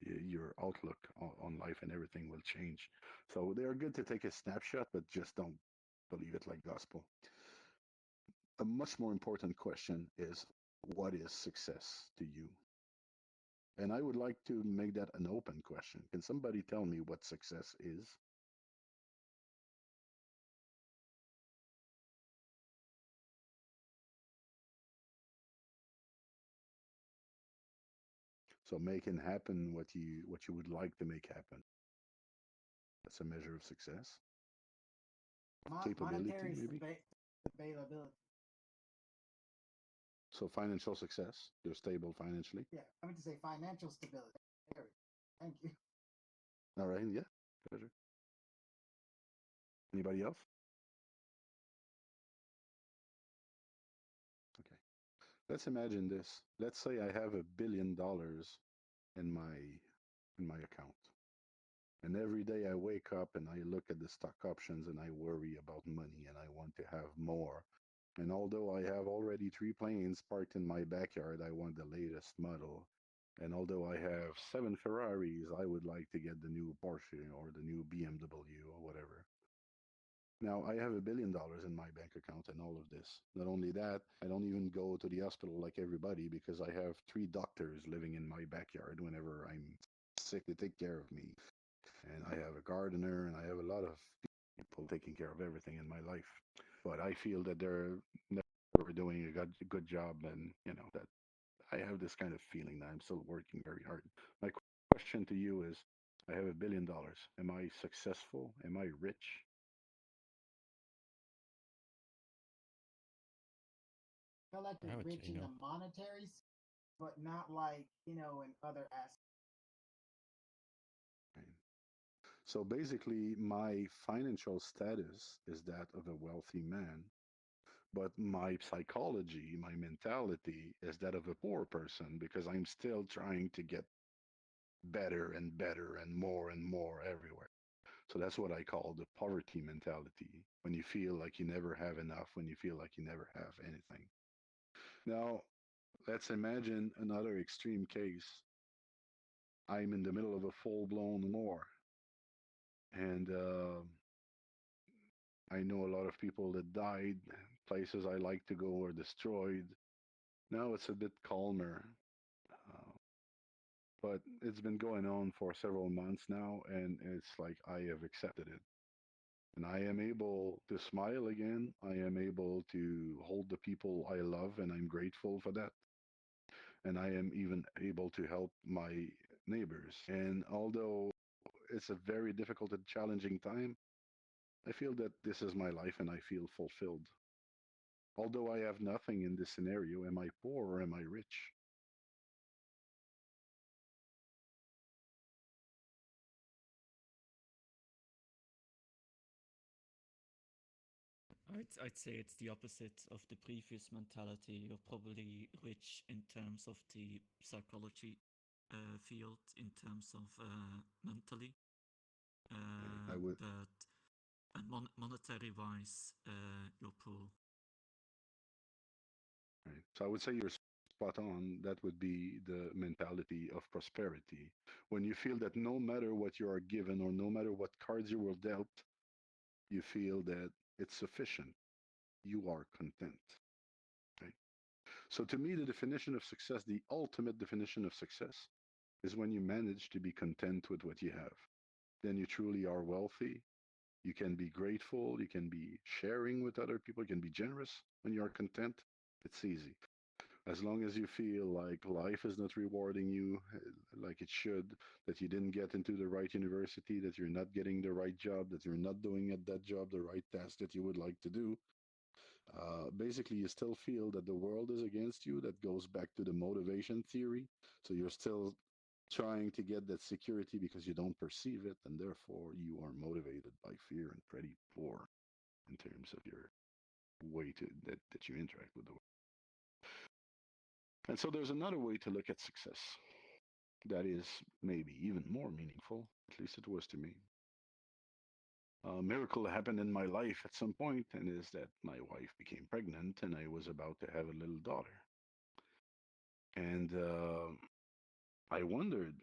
Your outlook on life and everything will change. So they are good to take a snapshot, but just don't believe it like gospel. A much more important question is, what is success to you? And I would like to make that an open question. Can somebody tell me what success is? So making happen what you would like to make happen. That's a measure of success. Capability, Monetary maybe. availability. So financial success. You're stable financially. Yeah, I meant to say financial stability. There we go. Thank you. All right. Yeah. Pleasure. Anybody else? Okay. Let's imagine this. Let's say I have $1 billion in my account. And every day I wake up and I look at the stock options and I worry about money and I want to have more. And although I have already 3 planes parked in my backyard, I want the latest model. And although I have 7 Ferraris, I would like to get the new Porsche or the new BMW or whatever. Now, I have $1 billion in my bank account and all of this. Not only that, I don't even go to the hospital like everybody because I have 3 doctors living in my backyard whenever I'm sick to take care of me. And I have a gardener and I have a lot of people taking care of everything in my life. But I feel that they're never doing a good job, and that I have this kind of feeling that I'm still working very hard. My question to you is, I have $1 billion. Am I successful? Am I rich? I feel like I you're would rich say in the no. monetaries, but not like, in other aspects. Right. So basically, my financial status is that of a wealthy man, but my psychology, my mentality is that of a poor person because I'm still trying to get better and better and more everywhere. So that's what I call the poverty mentality. When you feel like you never have enough, when you feel like you never have anything. Now, let's imagine another extreme case. I'm in the middle of a full blown war, and I know a lot of people that died. Places I like to go were destroyed. Now it's a bit calmer, uh, but it's been going on for several months now, and it's like I have accepted it. And I am able to smile again. I am able to hold the people I love, and I'm grateful for that. And I am even able to help my neighbors. And although it's a very difficult and challenging time, I feel that this is my life and I feel fulfilled. Although I have nothing in this scenario, am I poor or am I rich? I'd say it's the opposite of the previous mentality. You're probably rich in terms of the psychology field, in terms of mentally, I would, but monetary wise, you're poor. right. So I would say you're spot on. That would be the mentality of prosperity. When you feel that no matter what you are given or no matter what cards you were dealt, you feel that it's sufficient. You are content. Right? So to me, the definition of success, the ultimate definition of success, is when you manage to be content with what you have. Then you truly are wealthy. You can be grateful. You can be sharing with other people. You can be generous when you are content. It's easy. As long as you feel like life is not rewarding you like it should, that you didn't get into the right university, that you're not getting the right job, that you're not doing at that job the right task that you would like to do, basically you still feel that the world is against you. That goes back to the motivation theory. So you're still trying to get that security because you don't perceive it, and therefore you are motivated by fear and pretty poor in terms of your way that you interact with the world. And so there's another way to look at success that is maybe even more meaningful. At least it was to me. A miracle happened in my life at some point, and is that my wife became pregnant, and I was about to have a little daughter. And I wondered,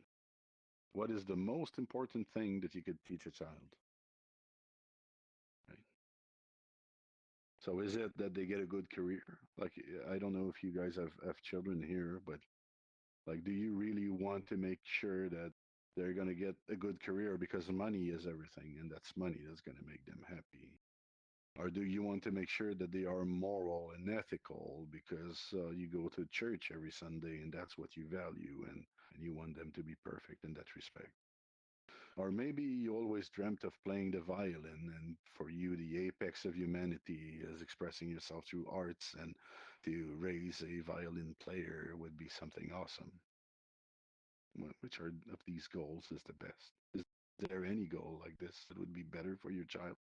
what is the most important thing that you could teach a child? Right? So is it that they get a good career? Like, I don't know if you guys have children here, but like, do you really want to make sure that they're going to get a good career because money is everything and that's money that's going to make them happy? Or do you want to make sure that they are moral and ethical because you go to church every Sunday and that's what you value, and you want them to be perfect in that respect? Or maybe you always dreamt of playing the violin, and for you, the apex of humanity is expressing yourself through arts, and to raise a violin player would be something awesome. Which are of these goals is the best? Is there any goal like this that would be better for your child?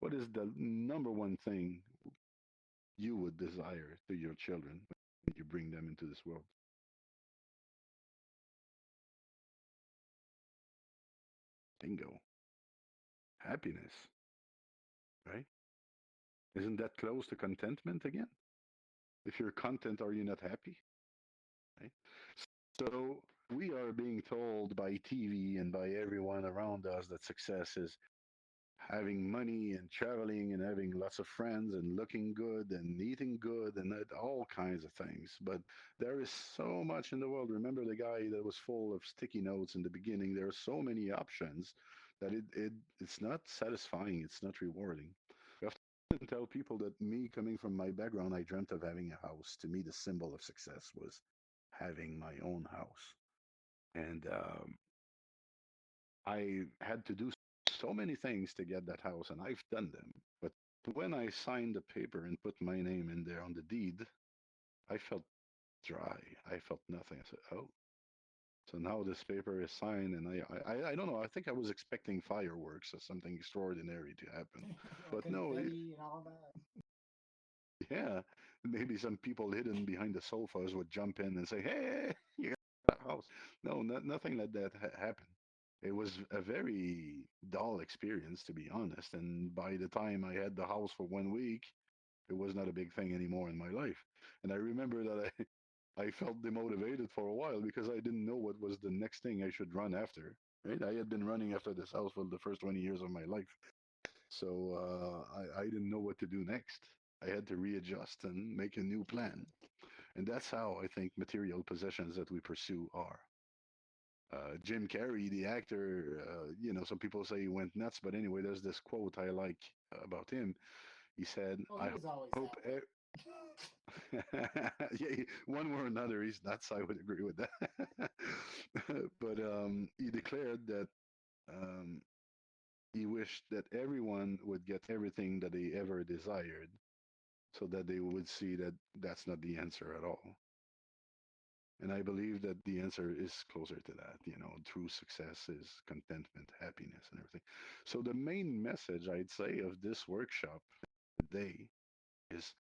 What is the number one thing you would desire to your children when you bring them into this world? Bingo. Happiness, right? Isn't that close to contentment again? If you're content, are you not happy? Right? So we are being told by TV and by everyone around us that success is having money and traveling and having lots of friends and looking good and eating good and all kinds of things. But there is so much in the world. Remember the guy that was full of sticky notes in the beginning? There are so many options that it's not satisfying. It's not rewarding. We often tell people that me coming from my background, I dreamt of having a house. To me, the symbol of success was having my own house. And I had to do so many things to get that house, and I've done them. But when I signed the paper and put my name in there on the deed, I felt dry. I felt nothing. I said, "Oh, so now this paper is signed," and I don't know. I think I was expecting fireworks or something extraordinary to happen, Like but no, confetti and all that. yeah, maybe some people hidden behind the sofas would jump in and say, "Hey, you got a house." No, nothing like that happened. It was a very dull experience, to be honest. And by the time I had the house for 1 week, it was not a big thing anymore in my life. And I remember that I felt demotivated for a while because I didn't know what was the next thing I should run after. Right? I had been running after this house for the first 20 years of my life. So I didn't know what to do next. I had to readjust and make a new plan. And that's how I think material possessions that we pursue are. Jim Carrey, the actor, some people say he went nuts, but anyway, there's this quote I like about him. He said, Oh, "I he was always hope, that way. Yeah, one way or another, he's nuts. I would agree with that. But he declared that um, he wished that everyone would get everything that they ever desired, so that they would see that that's not the answer at all. And I believe that the answer is closer to that. True success is contentment, happiness, and everything. So the main message I'd say of this workshop today is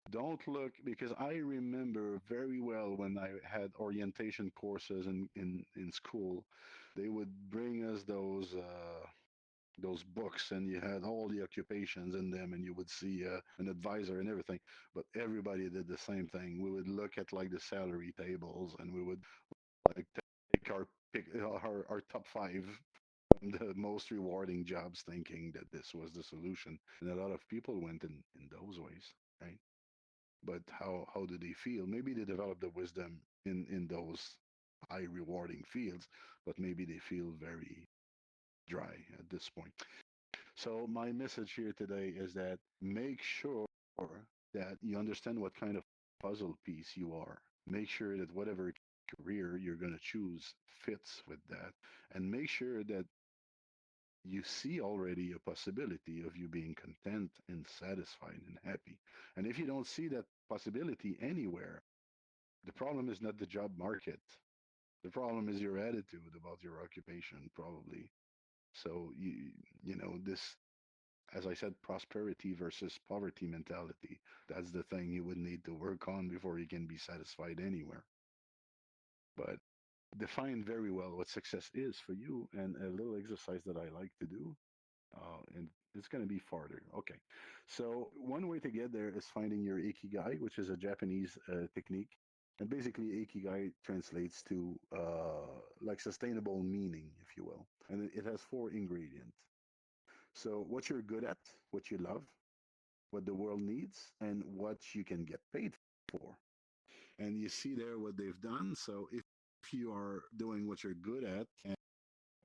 don't look, because I remember very well when I had orientation courses in school, they would bring us those books, and you had all the occupations in them, and you would see an advisor and everything, but everybody did the same thing. We would look at like the salary tables, and we would like take our top five from the most rewarding jobs, thinking that this was the solution. And a lot of people went in those ways, right? But how do they feel? Maybe they develop the wisdom in those high rewarding fields, but maybe they feel very dry at this point. So my message here today is that make sure that you understand what kind of puzzle piece you are. Make sure that whatever career you're going to choose fits with that, and make sure that you see already a possibility of you being content and satisfied and happy. And if you don't see that possibility anywhere, the problem is not the job market. The problem is your attitude about your occupation, probably. So this, as I said, prosperity versus poverty mentality. That's the thing you would need to work on before you can be satisfied anywhere. But define very well what success is for you, and a little exercise that I like to do, and it's going to be farther. Okay. So, one way to get there is finding your ikigai, which is a Japanese technique. And basically, ikigai translates to like sustainable meaning, if you will. And it has four ingredients. So, what you're good at, what you love, what the world needs, and what you can get paid for. And you see there what they've done. So, if you are doing what you're good at,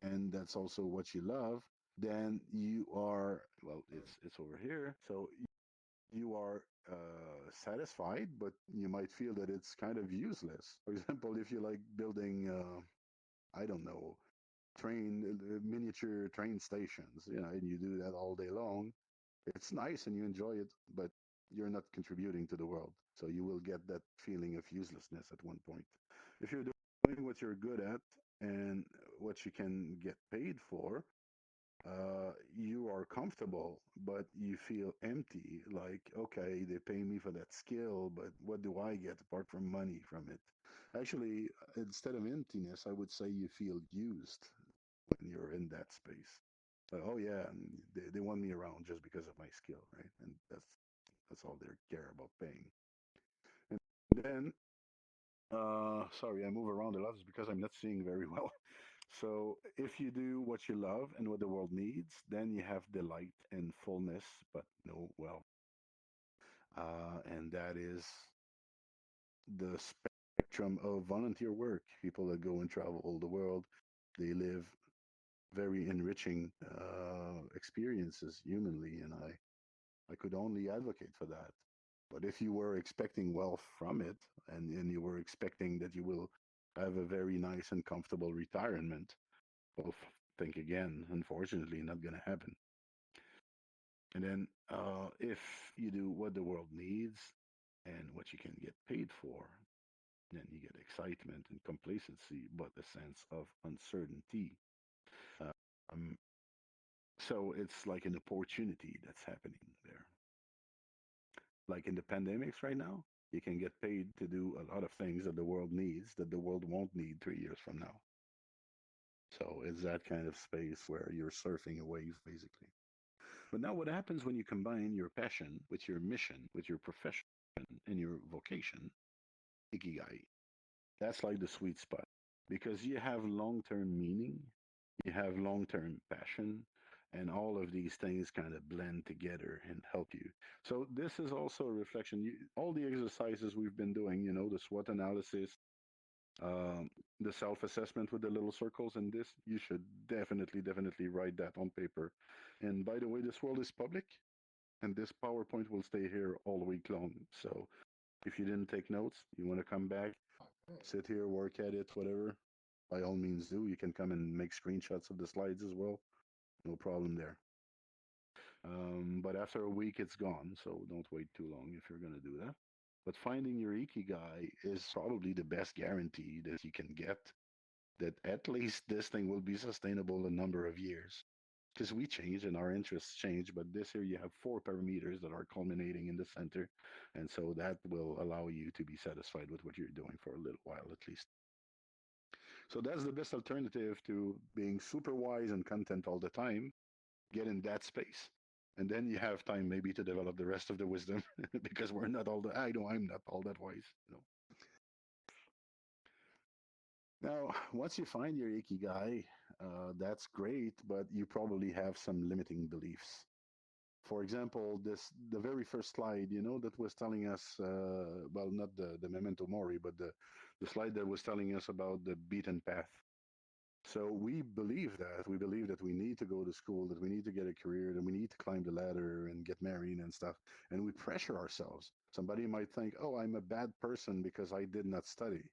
and that's also what you love, then you are, well, it's over here. So you are satisfied, but you might feel that it's kind of useless. For example, if you like building, I don't know, miniature train stations, and you do that all day long, it's nice and you enjoy it, but you're not contributing to the world. So you will get that feeling of uselessness at one point. If you're doing what you're good at and what you can get paid for, you are comfortable, but you feel empty. Like, okay, they pay me for that skill, but what do I get apart from money from it? Actually, instead of emptiness, I would say you feel used when you're in that space. Like, oh yeah, and they want me around just because of my skill, right? And that's all they care about paying. And then, sorry, I move around a lot. It's because I'm not seeing very well. So, if you do what you love and what the world needs, then you have delight and fullness, but no wealth. And that is the spectrum of volunteer work. People that go and travel all the world, they live very enriching experiences humanly, and I could only advocate for that. But if you were expecting wealth from it, and you were expecting that you will have a very nice and comfortable retirement, well, think again. Unfortunately, not going to happen. And then if you do what the world needs and what you can get paid for, then you get excitement and complacency, but a sense of uncertainty. Um, so it's like an opportunity that's happening there. Like in the pandemics right now, you can get paid to do a lot of things that the world needs that the world won't need 3 years from now. So it's that kind of space where you're surfing a wave, basically. But now, what happens when you combine your passion with your mission, with your profession and your vocation, ikigai? That's like the sweet spot because you have long term meaning, you have long term passion, and all of these things kind of blend together and help you. So, this is also a reflection. All the exercises we've been doing, the SWOT analysis, um, the self assessment with the little circles, and this, you should definitely, definitely write that on paper. And by the way, this world is public. And this PowerPoint will stay here all week long. So if you didn't take notes, you want to come back, Good. sit here, work at it, whatever, by all means do. You can come and make screenshots of the slides as well. No problem there. But after a week, it's gone. So don't wait too long if you're going to do that. But finding your ikigai is probably the best guarantee that you can get that at least this thing will be sustainable a number of years. Because we change and our interests change, but this year you have four parameters that are culminating in the center. And so that will allow you to be satisfied with what you're doing for a little while at least. So that's the best alternative to being super wise and content all the time. Get in that space. And then you have time maybe to develop the rest of the wisdom because we're not all the, I know I'm not all that wise. Now, once you find your ikigai, that's great, but you probably have some limiting beliefs. For example, the very first slide, that was telling us, well, not the memento mori, but the slide that was telling us about the beaten path. So we believe that. We believe that we need to go to school, that we need to get a career, that we need to climb the ladder and get married and stuff. And we pressure ourselves. Somebody might think, oh, I'm a bad person because I did not study.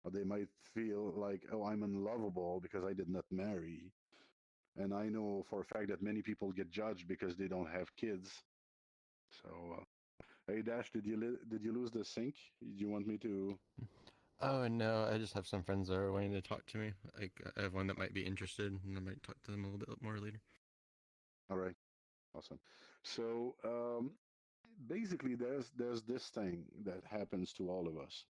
Or they might feel like, oh, I'm unlovable because I did not marry. And I know for a fact that many people get judged because they don't have kids. So, hey Dash, did you lose the sync? Do you want me to? Oh no, I just have some friends that are wanting to talk to me. Like I have one that might be interested, and I might talk to them a little bit more later. All right, awesome. So basically, there's this thing that happens to all of us.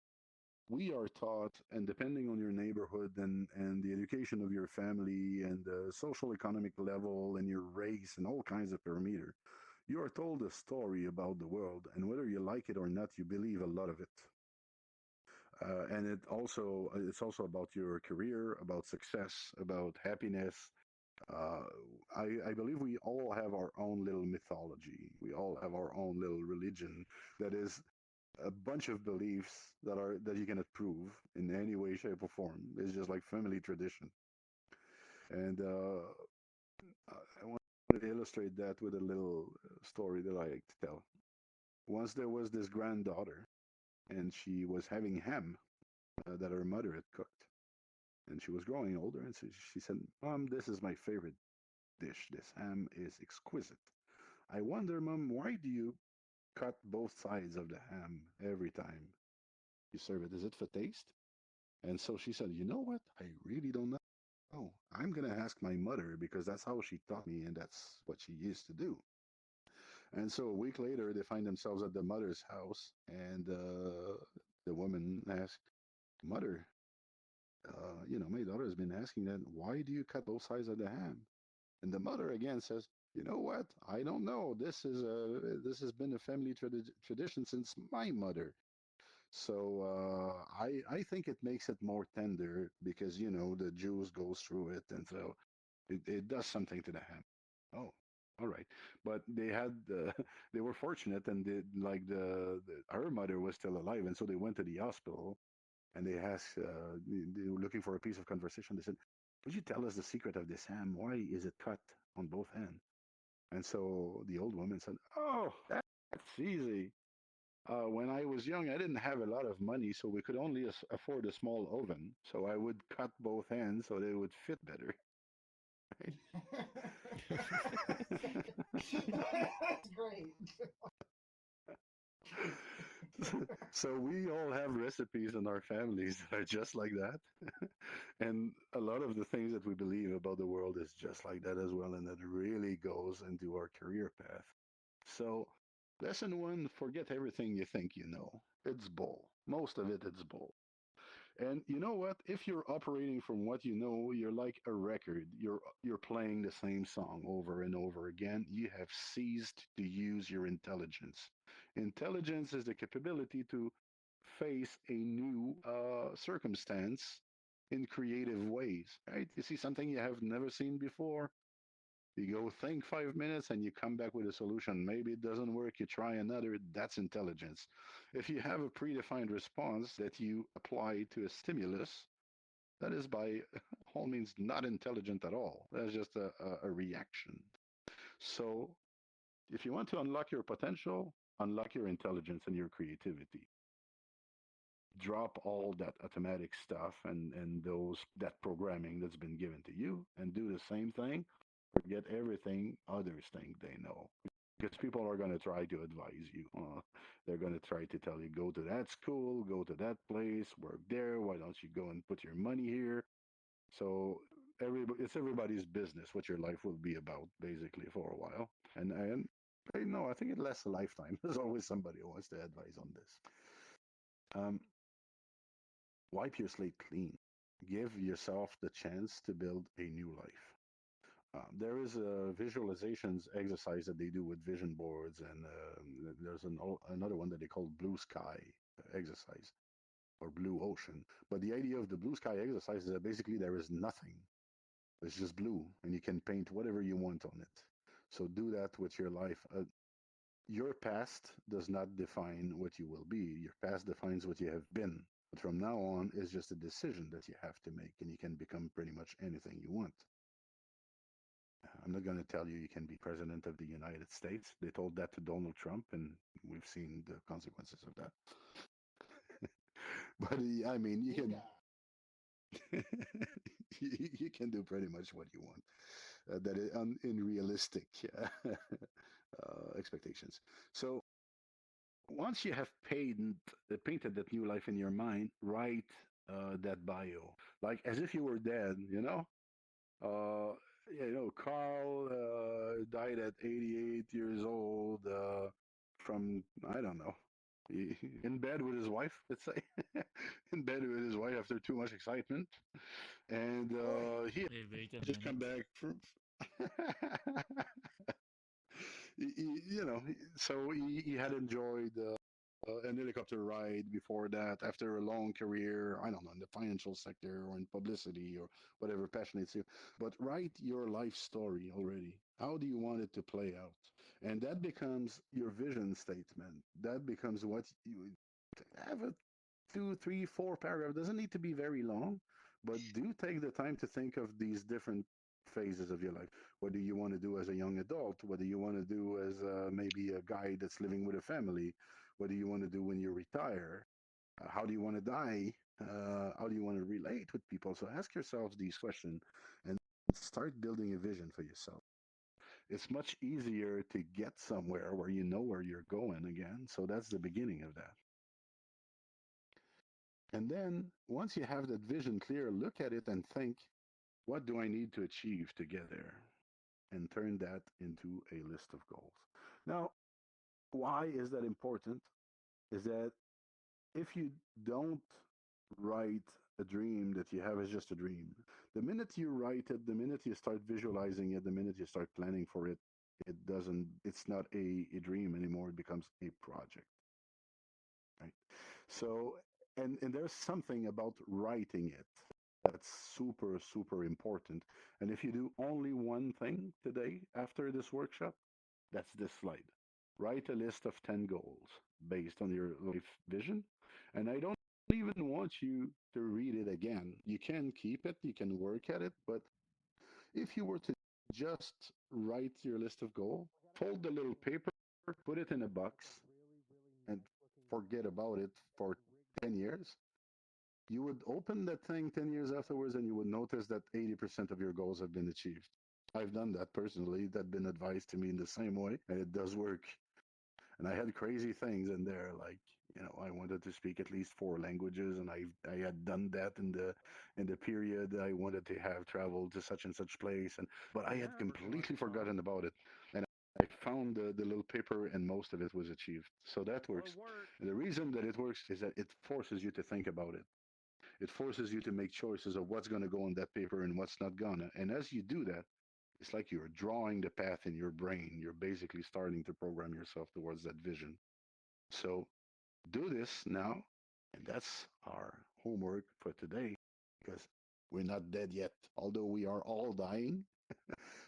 We are taught, and depending on your neighborhood and the education of your family and the social economic level and your race and all kinds of parameter, you are told a story about the world, and whether you like it or not, you believe a lot of it. And it's also about your career, about success, about happiness. Uh, I believe we all have our own little mythology. We all have our own little religion that is a bunch of beliefs that you cannot prove in any way, shape, or form. It's just like family tradition. And I want to illustrate that with a little story that I like to tell. Once there was this granddaughter, and she was having ham that her mother had cooked. And she was growing older, and so she said, Mom, this is my favorite dish. This ham is exquisite. I wonder, Mom, why do you cut both sides of the ham every time you serve it? Is it for taste? And so she said, You know what? I really don't know. I'm going to ask my mother because that's how she taught me, and that's what she used to do. And so a week later, they find themselves at the mother's house, and the woman asked, Mother, my daughter has been asking that, why do you cut both sides of the ham? And the mother again says, you know what? I don't know. This has been a family tradition since my mother. So I think it makes it more tender because the juice goes through it, and so it does something to the ham. Oh, all right. But they were fortunate, and her mother was still alive, and so they went to the hospital and they asked, they were looking for a piece of conversation. They said, could you tell us the secret of this ham? Why is it cut on both ends? And so the old woman said, oh, that's easy. When I was young, I didn't have a lot of money, so we could only afford a small oven. So I would cut both ends so they would fit better. That's great. So we all have recipes in our families that are just like that. And a lot of the things that we believe about the world is just like that as well. And that really goes into our career path. So, lesson one, forget everything you think you know. It's bull. Most of it, it's bull. And you know what? If you're operating from what you know, you're like a record. You're playing the same song over and over again. You have ceased to use your intelligence. Intelligence is the capability to face a new circumstance in creative ways, right? You see something you have never seen before, you go think 5 minutes and you come back with a solution. Maybe it doesn't work, you try another. That's intelligence. If you have a predefined response that you apply to a stimulus, that is by all means not intelligent at all. That's just a reaction. So If you want to unlock your potential, unlock your intelligence and your creativity. Drop all that automatic stuff and those that programming that's been given to you and do the same thing. Forget everything others think they know. Because people are going to try to advise you. They're going to try to tell you, go to that school, go to that place, work there. Why don't you go and put your money here? So it's everybody's business what your life will be about, basically, for a while. And I know, I think it lasts a lifetime. There's always somebody who wants to advise on this. Um, Wipe your slate clean. Give yourself the chance to build a new life. There is a visualizations exercise that they do with vision boards, and there's another one that they call blue sky exercise or blue ocean. But the idea of the blue sky exercise is that basically there is nothing. It's just blue, and you can paint whatever you want on it. So do that with your life. Your past does not define what you will be. Your past defines what you have been. But from now on, it's just a decision that you have to make, and you can become pretty much anything you want. I'm not going to tell you you can be president of the United States. They told that to Donald Trump, and we've seen the consequences of that. But I mean, you can you can do pretty much what you want. That is unrealistic expectations. So once you have painted that new life in your mind, write that bio, like as if you were dead. Uh, Carl died at 88 years old from, I don't know, in bed with his wife, let's say, in bed with his wife after too much excitement, and he Wait a just come minute. back from. So he had enjoyed an helicopter ride before that after a long career, I don't know, in the financial sector or in publicity or whatever passionates you. But write your life story already. How do you want it to play out? And that becomes your vision statement. That becomes what you have a 2, 3, 4 paragraph. It doesn't need to be very long, but do take the time to think of these different phases of your life. What do you want to do as a young adult? What do you want to do as maybe a guy that's living with a family? What do you want to do when you retire? How do you want to die? How do you want to relate with people? So ask yourselves these questions and start building a vision for yourself. It's much easier to get somewhere where you know where you're going again. So that's the beginning of that. And then once you have that vision clear, look at it and think, what do I need to achieve to get there? And turn that into a list of goals. Now, why is that important? Is that if you don't write a dream that you have as just a dream, the minute you write it, the minute you start visualizing it, the minute you start planning for it, it's not a dream anymore. It becomes a project, right? So, and there's something about writing it that's super, super important. And if you do only one thing today after this workshop, that's this slide. Write a list of 10 goals based on your life vision. And I don't even want you to read it again. You can keep it, you can work at it, but if you were to just write your list of goals, fold the little paper, put it in a box, and forget about it for 10 years, you would open that thing 10 years afterwards and you would notice that 80% of your goals have been achieved. I've done that personally. That's been advised to me in the same way, and it does work. And I had crazy things in there, like I wanted to speak at least 4 languages, and I had done that in the period I wanted to have traveled to such and such place, and but I had completely forgotten about it. And I found the little paper, and most of it was achieved. So that works. And the reason that it works is that it forces you to think about it. It forces you to make choices of what's going to go on that paper and what's not gonna. And as you do that, it's like you're drawing the path in your brain. You're basically starting to program yourself towards that vision. So do this now. And that's our homework for today because we're not dead yet. Although we are all dying,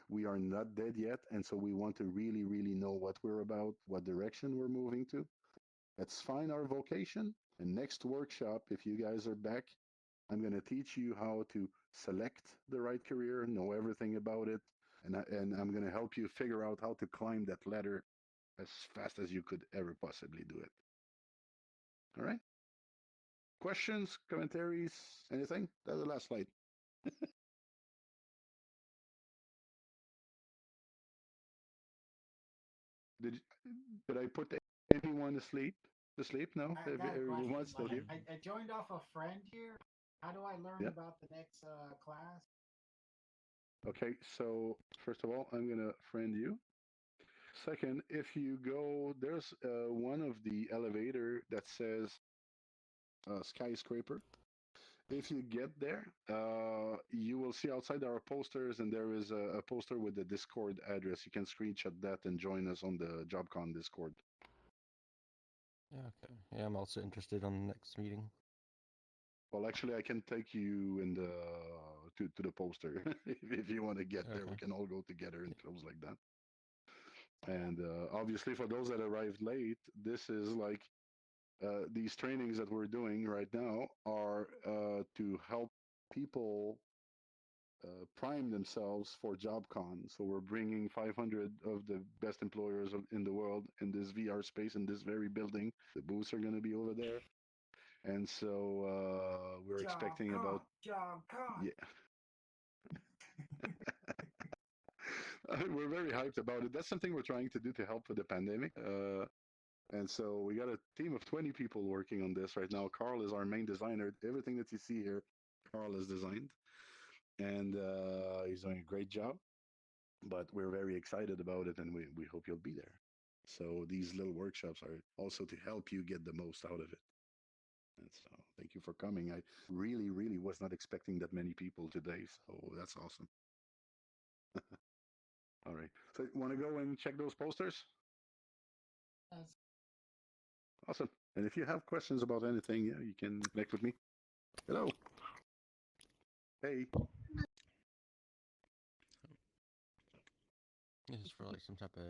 we are not dead yet. And so we want to really, really know what we're about, what direction we're moving to. Let's find our vocation. And next workshop, if you guys are back, I'm going to teach you how to select the right career, know everything about it, and I'm going to help you figure out how to climb that ladder as fast as you could ever possibly do it. All right? Questions, commentaries, anything? That's the last slide. Did did I put anyone asleep? To sleep? No, I got a question. everyone's still here. I joined off a friend here. How do I learn Yeah. about the next class? Okay, so first of all, I'm gonna friend you. Second, if you go, there's one of the elevator that says skyscraper. If you get there, you will see outside there are posters, and there is a poster with the Discord address. You can screenshot that and join us on the JobCon Discord. Yeah, okay. Yeah, I'm also interested on the next meeting. Well, actually, I can take you in the to the poster if you want to get there. We Okay. can all go together and close like that. And obviously, for those that arrived late, this is like these trainings that we're doing right now are to help people prime themselves for JobCon. So we're bringing 500 of the best employers in the world in this VR space in this very building. The booths are going to be over there, and so we're expecting about JobCon. yeah. We're very hyped about it. That's something we're trying to do to help with the pandemic. And so we got a team of 20 people working on this right now. Carl is our main designer. Everything that you see here, Carl has designed. And he's doing a great job. But we're very excited about it, and we hope you'll be there. So these little workshops are also to help you get the most out of it. And so thank you for coming. I really, really was not expecting that many people today. So that's awesome. All right. So you want to go and check those posters? Yes. Awesome. And if you have questions about anything, yeah, you can connect with me. Hello. Hey. This is for like some type of